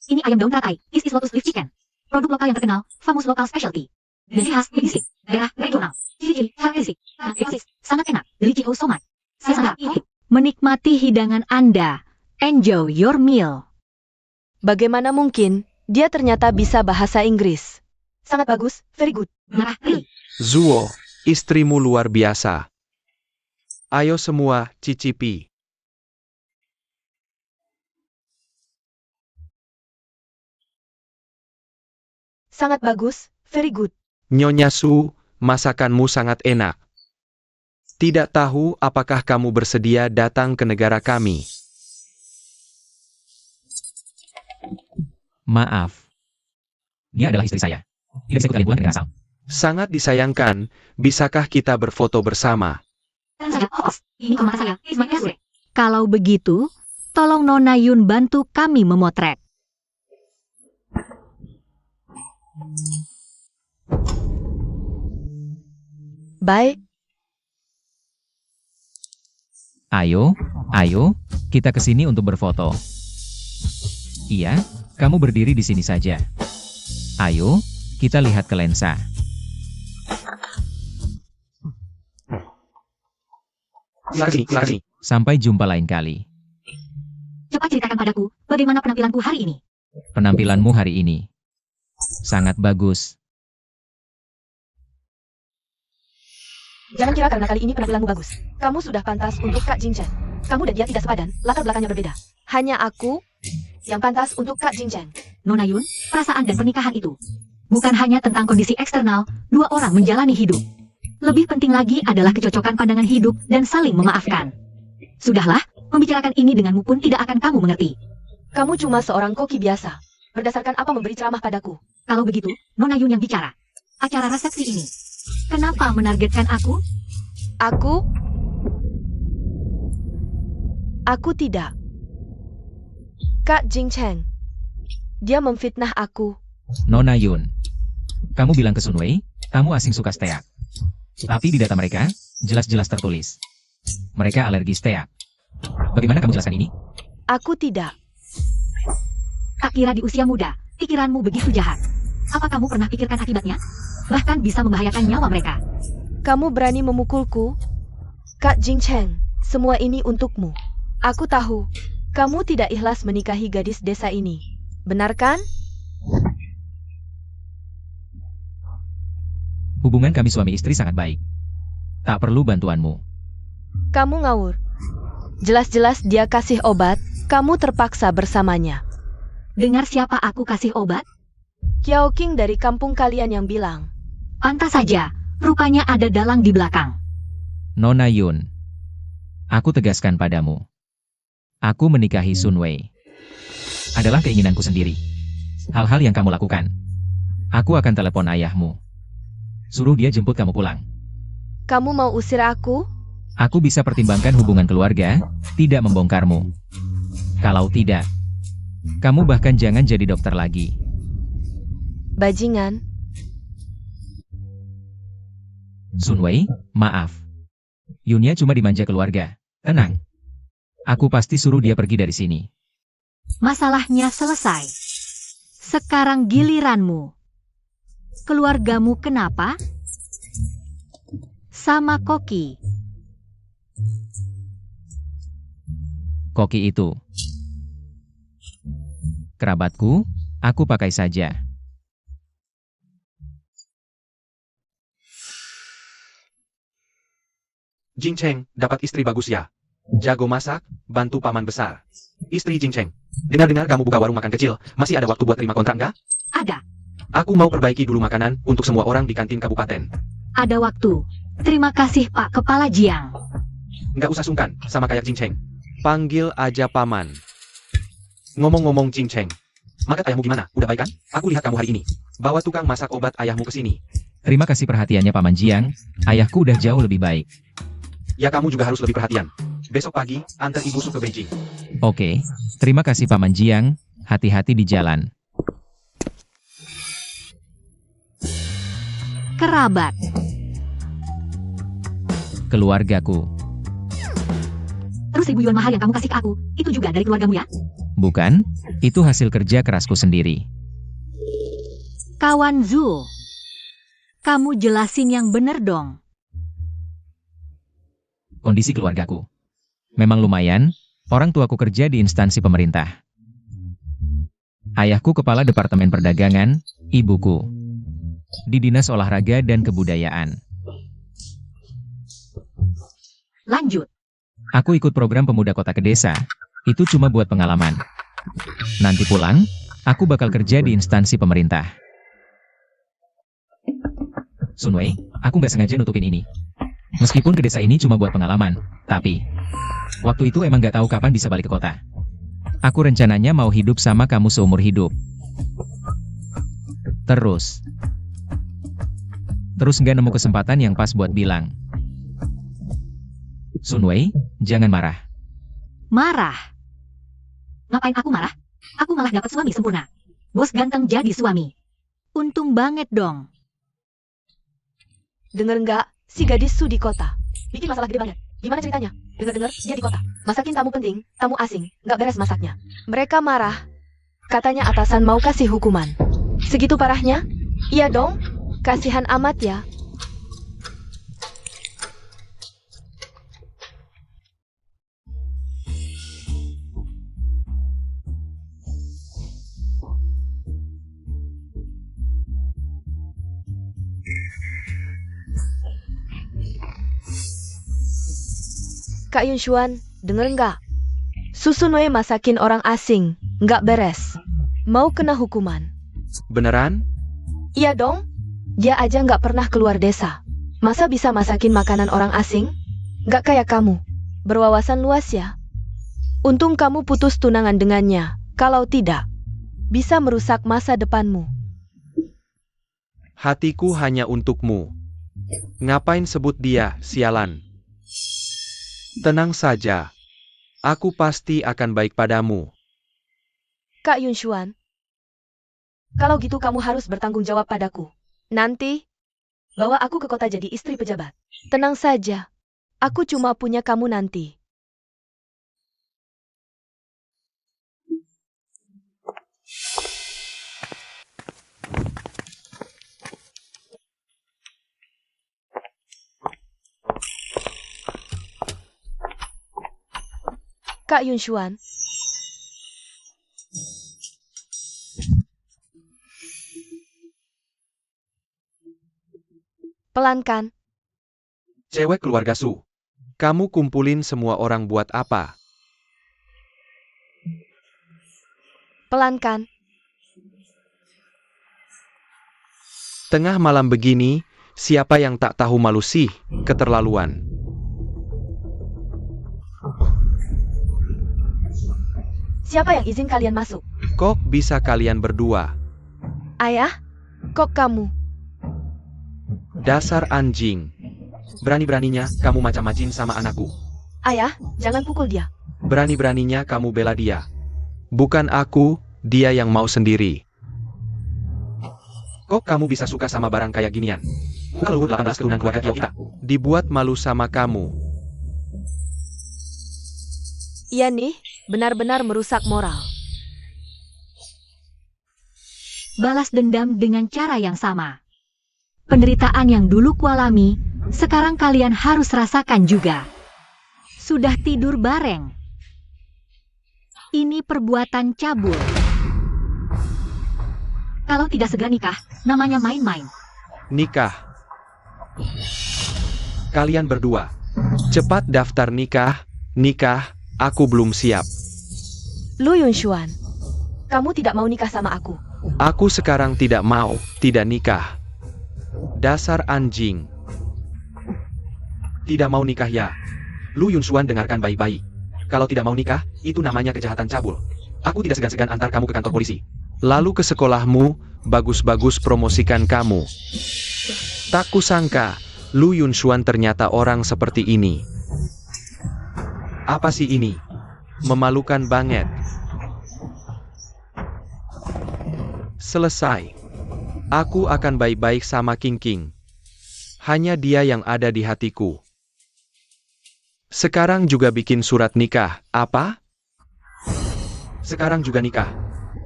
Ini ayam daun teratai. This is lotus leaf chicken. Produk lokal yang terkenal, famous local specialty. Nasi khas, Indonesia, daerah regional. Ciri-ciri, karakteristik, eksotis, sangat enak. Delicious so much. Saya sangat menikmati hidangan Anda. Enjoy your meal. Bagaimana mungkin? Dia ternyata bisa bahasa Inggris. Sangat bagus, very good. Marah, really. Zuo, istrimu luar biasa. Ayo semua, cicipi. Sangat bagus, very good. Nyonya Su, masakanmu sangat enak. Tidak tahu apakah kamu bersedia datang ke negara kami. Maaf. Dia adalah istri saya. Tidak bisa ikut kalian pulang ke negara asal. Sangat disayangkan, bisakah kita berfoto bersama? Saya host. Ini kamar saya. Is my guest. Kalau begitu, tolong Nona Yun bantu kami memotret. Baik, Ayo, kita ke sini untuk berfoto. Iya, kamu berdiri di sini saja. Ayo, kita lihat ke lensa. Lari. Sampai jumpa lain kali. Cepat ceritakan padaku, bagaimana penampilanku hari ini? Penampilanmu hari ini sangat bagus. jangan kira karena kali ini penampilanmu bagus. Kamu sudah pantas untuk Kak Jing Chen. Kamu dan dia tidak sepadan, latar belakangnya berbeda. Hanya aku yang pantas untuk Kak Jing Chen. Nona Yun, perasaan dan pernikahan itu bukan hanya tentang kondisi eksternal, dua orang menjalani hidup. Lebih penting lagi adalah kecocokan pandangan hidup dan saling memaafkan. Sudahlah, membicarakan ini denganmu pun tidak akan kamu mengerti. Kamu cuma seorang koki biasa. Berdasarkan apa memberi ceramah padaku? Kalau begitu, Nona Yun yang bicara. Acara resepsi ini, kenapa menargetkan aku? Aku tidak. Kak Jing Chen. Dia memfitnah aku. Nona Yun, kamu bilang ke Sun Wei, kamu asing suka steak. Tapi di data mereka, jelas-jelas tertulis. Mereka alergi steak. Bagaimana kamu jelaskan ini? Aku tidak. Tak kira di usia muda, pikiranmu begitu jahat. Apa kamu pernah pikirkan akibatnya? Bahkan bisa membahayakan nyawa mereka. Kamu berani memukulku? Kak Jing Chen, semua ini untukmu. Aku tahu, kamu tidak ikhlas menikahi gadis desa ini. Benar kan? Hubungan kami suami istri sangat baik. Tak perlu bantuanmu. Kamu ngawur. Jelas-jelas dia kasih obat, kamu terpaksa bersamanya. Dengar siapa aku kasih obat? Kiao King dari kampung kalian yang bilang. Pantas saja, rupanya ada dalang di belakang. Nona Yun, aku tegaskan padamu. Aku menikahi Sun Wei. Adalah keinginanku sendiri. Hal-hal yang kamu lakukan. Aku akan telepon ayahmu. Suruh dia jemput kamu pulang. Kamu mau usir aku? Aku bisa pertimbangkan hubungan keluarga, tidak membongkarmu. Kalau tidak, kamu bahkan jangan jadi dokter lagi. Bajingan. Sun Wei, maaf. Yunya cuma dimanja keluarga. Tenang. Aku pasti suruh dia pergi dari sini. Masalahnya selesai. Sekarang giliranmu. Keluargamu kenapa? Sama Koki. Koki itu kerabatku, aku pakai saja. Jing Cheng, dapat istri bagus ya. Jago masak, bantu paman besar. Istri Jing Cheng. Dengar-dengar kamu buka warung makan kecil, masih ada waktu buat terima kontrak nggak? Ada. Aku mau perbaiki dulu makanan untuk semua orang di kantin kabupaten. Ada waktu. Terima kasih Pak Kepala Jiang. Nggak usah sungkan, sama kayak Jing Cheng. Panggil aja paman. Ngomong-ngomong Jing Cheng, makan ayahmu gimana? Udah baik kan? Aku lihat kamu hari ini. Bawa tukang masak obat ayahmu ke sini. Terima kasih perhatiannya Paman Jiang. Ayahku udah jauh lebih baik. Ya kamu juga harus lebih perhatian. Besok pagi, antar ibu Su ke Beijing. Oke, terima kasih Paman Jiang. Hati-hati di jalan. Kerabat. Keluargaku. Terus 1.000 yuan mahal yang kamu kasih ke aku, itu juga dari keluargamu ya? Bukan, itu hasil kerja kerasku sendiri. Kawan Zhu. Kamu jelasin yang bener dong. Kondisi keluargaku. Memang lumayan, orang tuaku kerja di instansi pemerintah. Ayahku kepala Departemen Perdagangan, ibuku di Dinas Olahraga dan Kebudayaan. Lanjut. Aku ikut program Pemuda Kota ke Desa, itu cuma buat pengalaman. Nanti pulang, aku bakal kerja di instansi pemerintah. Sunwei, aku nggak sengaja nutupin ini. Meskipun ke desa ini cuma buat pengalaman, tapi waktu itu emang nggak tahu kapan bisa balik ke kota. Aku rencananya mau hidup sama kamu seumur hidup. Terus nggak nemu kesempatan yang pas buat bilang. Sunwei, jangan marah. Marah? Ngapain aku marah? Aku malah dapat suami sempurna. Bos ganteng jadi suami. Untung banget dong. Dengar nggak? Si gadis Su di kota. Bikin masalah gede banget. Gimana ceritanya? Dengar-dengar dia di kota. Masakin tamu penting, tamu asing. Nggak beres masaknya. Mereka marah. Katanya atasan mau kasih hukuman. Segitu parahnya? Iya dong. Kasihan amat ya. Kak Yunshuan, denger nggak? Susunwe masakin orang asing, nggak beres. Mau kena hukuman. Beneran? Iya dong. Dia aja nggak pernah keluar desa. Masa bisa masakin makanan orang asing? Nggak kayak kamu. Berwawasan luas ya. Untung kamu putus tunangan dengannya. Kalau tidak, bisa merusak masa depanmu. Hatiku hanya untukmu. Ngapain sebut dia, sialan? Tenang saja. Aku pasti akan baik padamu. Kak Yunshuan, kalau gitu kamu harus bertanggung jawab padaku. Nanti, bawa aku ke kota jadi istri pejabat. Tenang saja, aku cuma punya kamu nanti. Kak Yunshuan. Pelan kan? Cewek keluarga Su. Kamu kumpulin semua orang buat apa? Pelan kan? Tengah malam begini, siapa yang tak tahu malu sih? Keterlaluan. Siapa yang izin kalian masuk? Kok bisa kalian berdua? Ayah? Kok kamu? Dasar anjing. Berani-beraninya kamu macam-macam sama anakku. Ayah, jangan pukul dia. Berani-beraninya kamu bela dia. Bukan aku, dia yang mau sendiri. Kok kamu bisa suka sama barang kayak ginian? Kalau 18 keturunan keluarga Kiao kita. Dibuat malu sama kamu. Iya nih, benar-benar merusak moral. Balas dendam dengan cara yang sama. Penderitaan yang dulu kualami, sekarang kalian harus rasakan juga. Sudah tidur bareng. Ini perbuatan cabul. Kalau tidak segera nikah, namanya main-main. Nikah. Kalian berdua. Cepat daftar nikah. Nikah, aku belum siap. Lu Yunshuan, kamu tidak mau nikah sama aku. Aku sekarang tidak mau, tidak nikah. Dasar anjing. Tidak mau nikah ya? Lu Yunshuan dengarkan baik-baik. Kalau tidak mau nikah, itu namanya kejahatan cabul. Aku tidak segan-segan antar kamu ke kantor polisi. Lalu ke sekolahmu, bagus-bagus promosikan kamu. Tak kusangka, Lu Yunshuan ternyata orang seperti ini. Apa sih ini? Memalukan banget. Selesai. Aku akan baik-baik sama King King. Hanya dia yang ada di hatiku. Sekarang juga bikin surat nikah, apa? Sekarang juga nikah.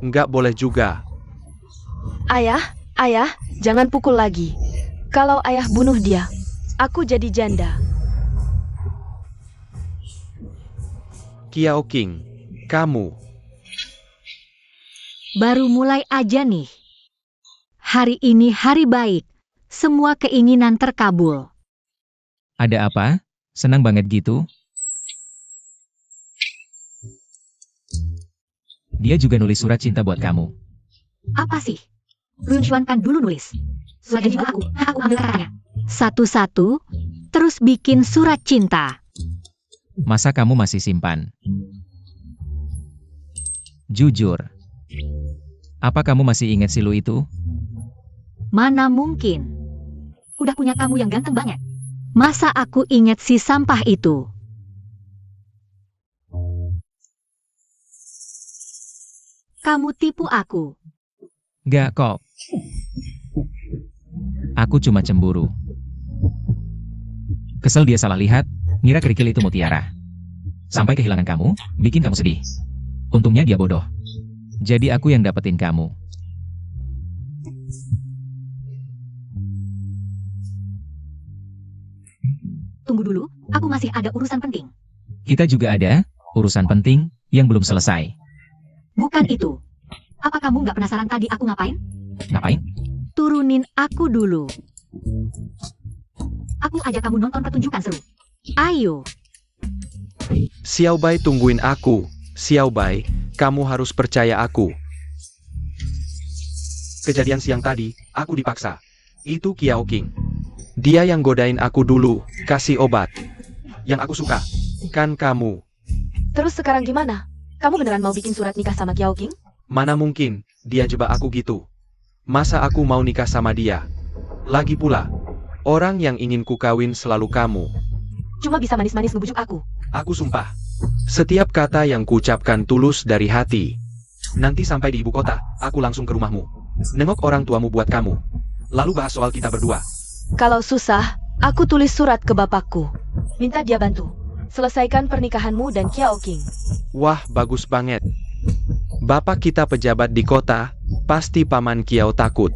Nggak boleh juga. Ayah, jangan pukul lagi. Kalau ayah bunuh dia, aku jadi janda. Kiao King, kamu. Baru mulai aja nih. Hari ini hari baik. Semua keinginan terkabul. Ada apa? Senang banget gitu? Dia juga nulis surat cinta buat kamu. Apa sih? Lu Yunshuan kan dulu nulis. Surat janji buat aku ambil katanya. Satu-satu, terus bikin surat cinta. Masa kamu masih simpan? Jujur. Apa kamu masih ingat si Lu itu? Mana mungkin? Udah punya kamu yang ganteng banget. Masa aku ingat si sampah itu? Kamu tipu aku. Gak kok. Aku cuma cemburu. Kesel dia salah lihat, ngira kerikil itu mutiara. Sampai kehilangan kamu, bikin kamu sedih. Untungnya dia bodoh. Jadi aku yang dapetin kamu. Tunggu dulu, aku masih ada urusan penting. Kita juga ada urusan penting yang belum selesai. Bukan itu. Apa kamu nggak penasaran tadi aku ngapain? Ngapain? Turunin aku dulu. Aku ajak kamu nonton pertunjukan seru. Ayo. Xiao Bai tungguin aku. Xiao Bai, kamu harus percaya aku. Kejadian siang tadi, aku dipaksa. Itu Kiao King. Dia yang godain aku dulu, kasih obat. Yang aku suka, kan kamu. Terus sekarang gimana? Kamu beneran mau bikin surat nikah sama Kiao King? Mana mungkin, dia jebak aku gitu. Masa aku mau nikah sama dia? Lagi pula, orang yang ingin ku kawin selalu kamu. Cuma bisa manis-manis ngebujuk aku. Aku sumpah. Setiap kata yang kuucapkan tulus dari hati. Nanti sampai di ibu kota, aku langsung ke rumahmu. Nengok orang tuamu buat kamu. Lalu bahas soal kita berdua. Kalau susah, aku tulis surat ke bapakku. Minta dia bantu. Selesaikan pernikahanmu dan Kiao King. Wah, bagus banget. Bapak kita pejabat di kota, pasti Paman Kiao takut.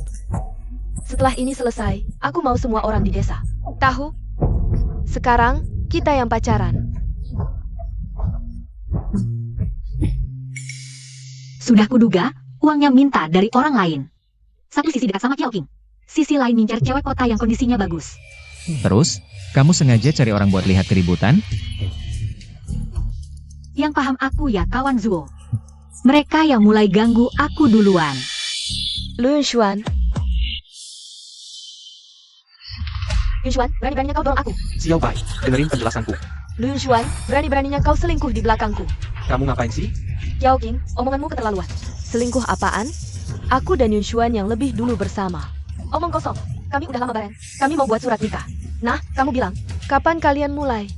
Setelah ini selesai, aku mau semua orang di desa tahu. Sekarang, kita yang pacaran. Sudah kuduga, uangnya minta dari orang lain. Satu sisi dekat sama Kiao King. Sisi lain ngincer cewek kota yang kondisinya bagus. Terus, kamu sengaja cari orang buat lihat keributan? Yang paham aku ya kawan Zuo. Mereka yang mulai ganggu aku duluan. Lu Yunshuan. Yunshuan, berani-beraninya kau dorong aku. Xiao Bai, dengerin penjelasanku. Lu Yunshuan, berani-beraninya kau selingkuh di belakangku. Kamu ngapain sih? Kiao King, omonganmu keterlaluan. Selingkuh apaan? Aku dan Yunshuan yang lebih dulu bersama. Omong kosong, kami udah lama bareng. Kami mau buat surat nikah. Nah, kamu bilang, kapan kalian mulai?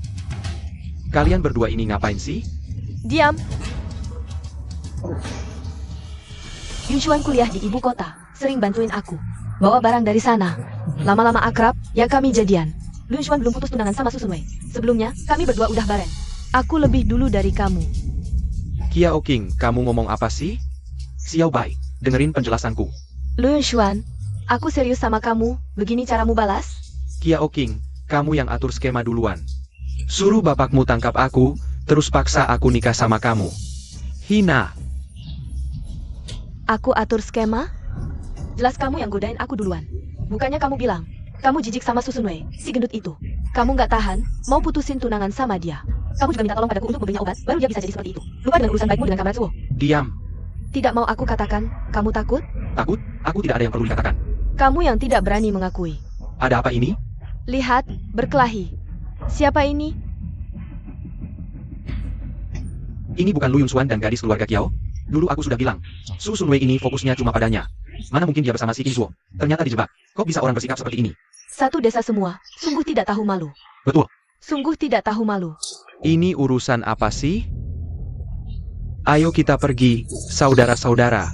Kalian berdua ini ngapain sih? Diam. Yunshuan kuliah di ibu kota, sering bantuin aku. Bawa barang dari sana. Lama-lama akrab, ya kami jadian. Lu Yunshuan belum putus tunangan sama Susunwei. Sebelumnya, kami berdua udah bareng. Aku lebih dulu dari kamu. Kiao King, kamu ngomong apa sih? Xiao Bai, dengerin penjelasanku. Lu Yunshuan, aku serius sama kamu, begini caramu balas? Kiao King, kamu yang atur skema duluan. Suruh bapakmu tangkap aku, terus paksa aku nikah sama kamu. Hina. Aku atur skema? Jelas kamu yang godain aku duluan. Bukannya kamu bilang, kamu jijik sama Susunwei, si gendut itu. Kamu nggak tahan, mau putusin tunangan sama dia. Kamu juga minta tolong padaku untuk membelinya obat, baru dia bisa jadi seperti itu. Lupa dengan urusan baikmu dengan Kamar Zuo. Diam. Tidak mau aku katakan, kamu takut? Takut? Aku tidak ada yang perlu dikatakan. Kamu yang tidak berani mengakui. Ada apa ini? Lihat, berkelahi. Siapa ini? Ini bukan Lu Yunxuan dan gadis keluarga Kiao? Dulu aku sudah bilang, Su Sunwei ini fokusnya cuma padanya. Mana mungkin dia bersama si Qingzuo? Ternyata dijebak. Kok bisa orang bersikap seperti ini? Satu desa semua, sungguh tidak tahu malu. Betul. Sungguh tidak tahu malu. Ini urusan apa sih? Ayo kita pergi, saudara-saudara.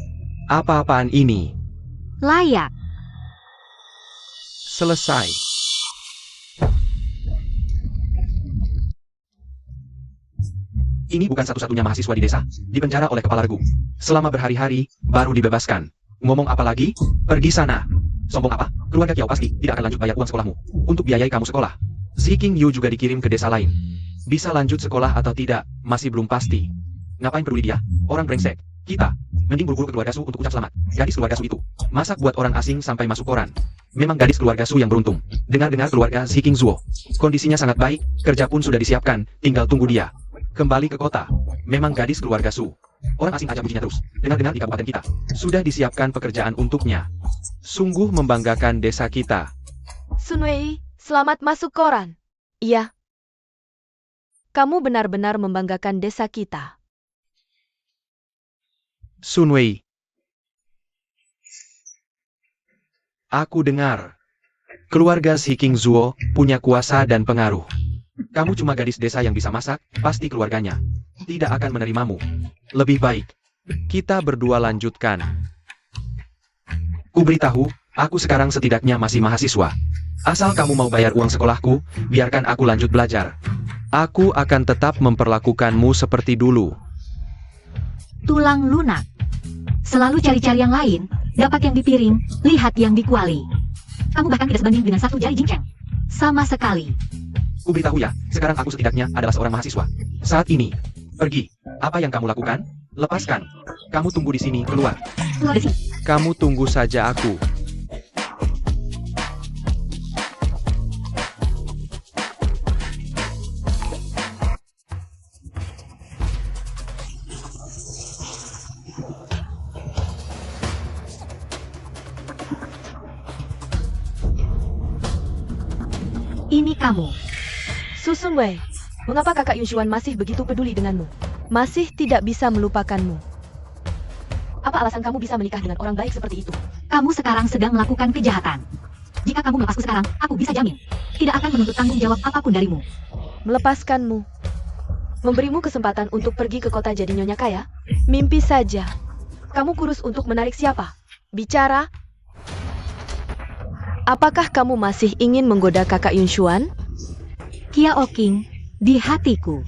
Apa-apaan ini? Layak. Selesai. Ini bukan satu-satunya mahasiswa di desa, dipenjara oleh kepala regu. Selama berhari-hari, baru dibebaskan. Ngomong apa lagi? Pergi sana. Sombong apa? Keluarga Kiao pasti tidak akan lanjut bayar uang sekolahmu. Untuk biayai kamu sekolah. Si King Yu juga dikirim ke desa lain. Bisa lanjut sekolah atau tidak, masih belum pasti. Ngapain peduli dia? Orang brengsek. Kita. Mending buru-buru ke keluarga Su untuk ucap selamat. Gadis keluarga Su itu. Masak buat orang asing sampai masuk koran. Memang gadis keluarga Su yang beruntung. Dengar-dengar keluarga si King Zuo. Kondisinya sangat baik, kerja pun sudah disiapkan, tinggal tunggu dia. Kembali ke kota. Memang gadis keluarga Su. Orang asing aja pujinya terus. Dengar-dengar di kabupaten kita. Sudah disiapkan pekerjaan untuknya. Sungguh membanggakan desa kita. Sunwei, selamat masuk koran. Iya. Kamu benar-benar membanggakan desa kita. Sunwei. Aku dengar. Keluarga si King Zuo punya kuasa dan pengaruh. Kamu cuma gadis desa yang bisa masak, pasti keluarganya tidak akan menerimamu. Lebih baik, kita berdua lanjutkan. Kuberitahu, aku sekarang setidaknya masih mahasiswa. Asal kamu mau bayar uang sekolahku, biarkan aku lanjut belajar. Aku akan tetap memperlakukanmu seperti dulu. Tulang lunak. Selalu cari-cari yang lain, dapat yang di piring, lihat yang di kuali. Kamu bahkan tidak sebanding dengan satu jari jingceng. Sama sekali. Kuberitahu ya, sekarang aku setidaknya adalah seorang mahasiswa. Saat ini, pergi. Apa yang kamu lakukan? Lepaskan. Kamu tunggu di sini, keluar. Keluar dari sini. Kamu tunggu saja aku. Ini kamu. Su Sunwei, mengapa kakak Yunshuan masih begitu peduli denganmu? Masih tidak bisa melupakanmu. Apa alasan kamu bisa menikah dengan orang baik seperti itu? Kamu sekarang sedang melakukan kejahatan. Jika kamu melepasku sekarang, aku bisa jamin. Tidak akan menuntut tanggung jawab apapun darimu. Melepaskanmu. Memberimu kesempatan untuk pergi ke kota jadi nyonya kaya? Mimpi saja. Kamu kurus untuk menarik siapa? Bicara. Apakah kamu masih ingin menggoda kakak Yunshuan? Kiao King, di hatiku.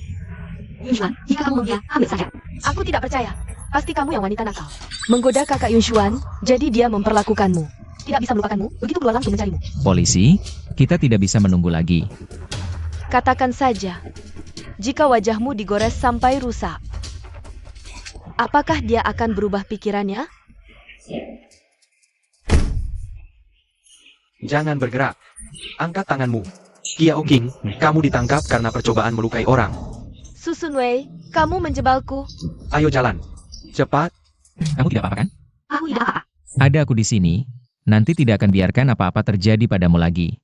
Yunshuan, jika kamu mau dia, ambil saja. Aku tidak percaya. Pasti kamu yang wanita nakal. Menggoda kakak Yunshuan, jadi dia memperlakukanmu. Tidak bisa melupakanmu, begitu keluar langsung mencarimu. Polisi, kita tidak bisa menunggu lagi. Katakan saja, jika wajahmu digores sampai rusak, apakah dia akan berubah pikirannya? Jangan bergerak. Angkat tanganmu. Kiao King, kamu ditangkap karena percobaan melukai orang. Su Sunwei, kamu menjebalku. Ayo jalan. Cepat. Kamu tidak apa-apa kan? Aku tidak apa-apa. Ada aku di sini. Nanti tidak akan biarkan apa-apa terjadi padamu lagi.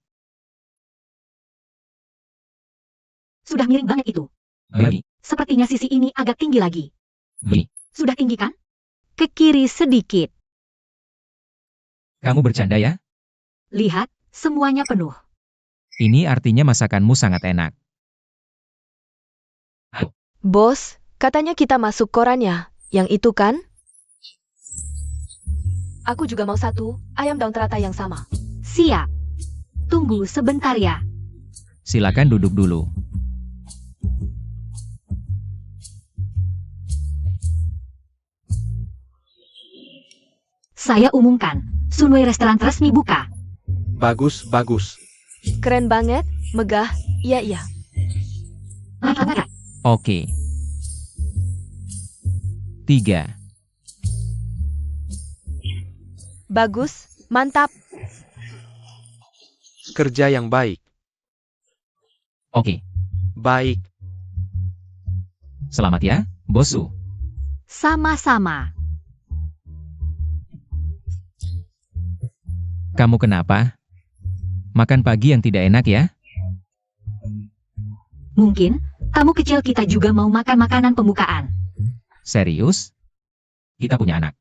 Sudah miring banget itu. Begini, Sepertinya sisi ini agak tinggi lagi. begini. Sudah tinggi kan? Ke kiri sedikit. Kamu bercanda ya? Lihat, semuanya penuh. Ini artinya masakanmu sangat enak. Bos, katanya kita masuk korannya. Yang itu kan? Aku juga mau satu, ayam daun teratai yang sama. Siap. Tunggu sebentar ya. Silakan duduk dulu. Saya umumkan, Sunwei restoran resmi buka. Bagus, bagus. Keren banget, megah, iya. Naik. Oke. 3. Bagus, mantap. Kerja yang baik. Oke. Baik. Selamat ya, Bosu. Sama-sama. Kamu kenapa? Makan pagi yang tidak enak ya? Mungkin, tamu kecil kita juga mau makan makanan pembukaan. Serius? Kita punya anak.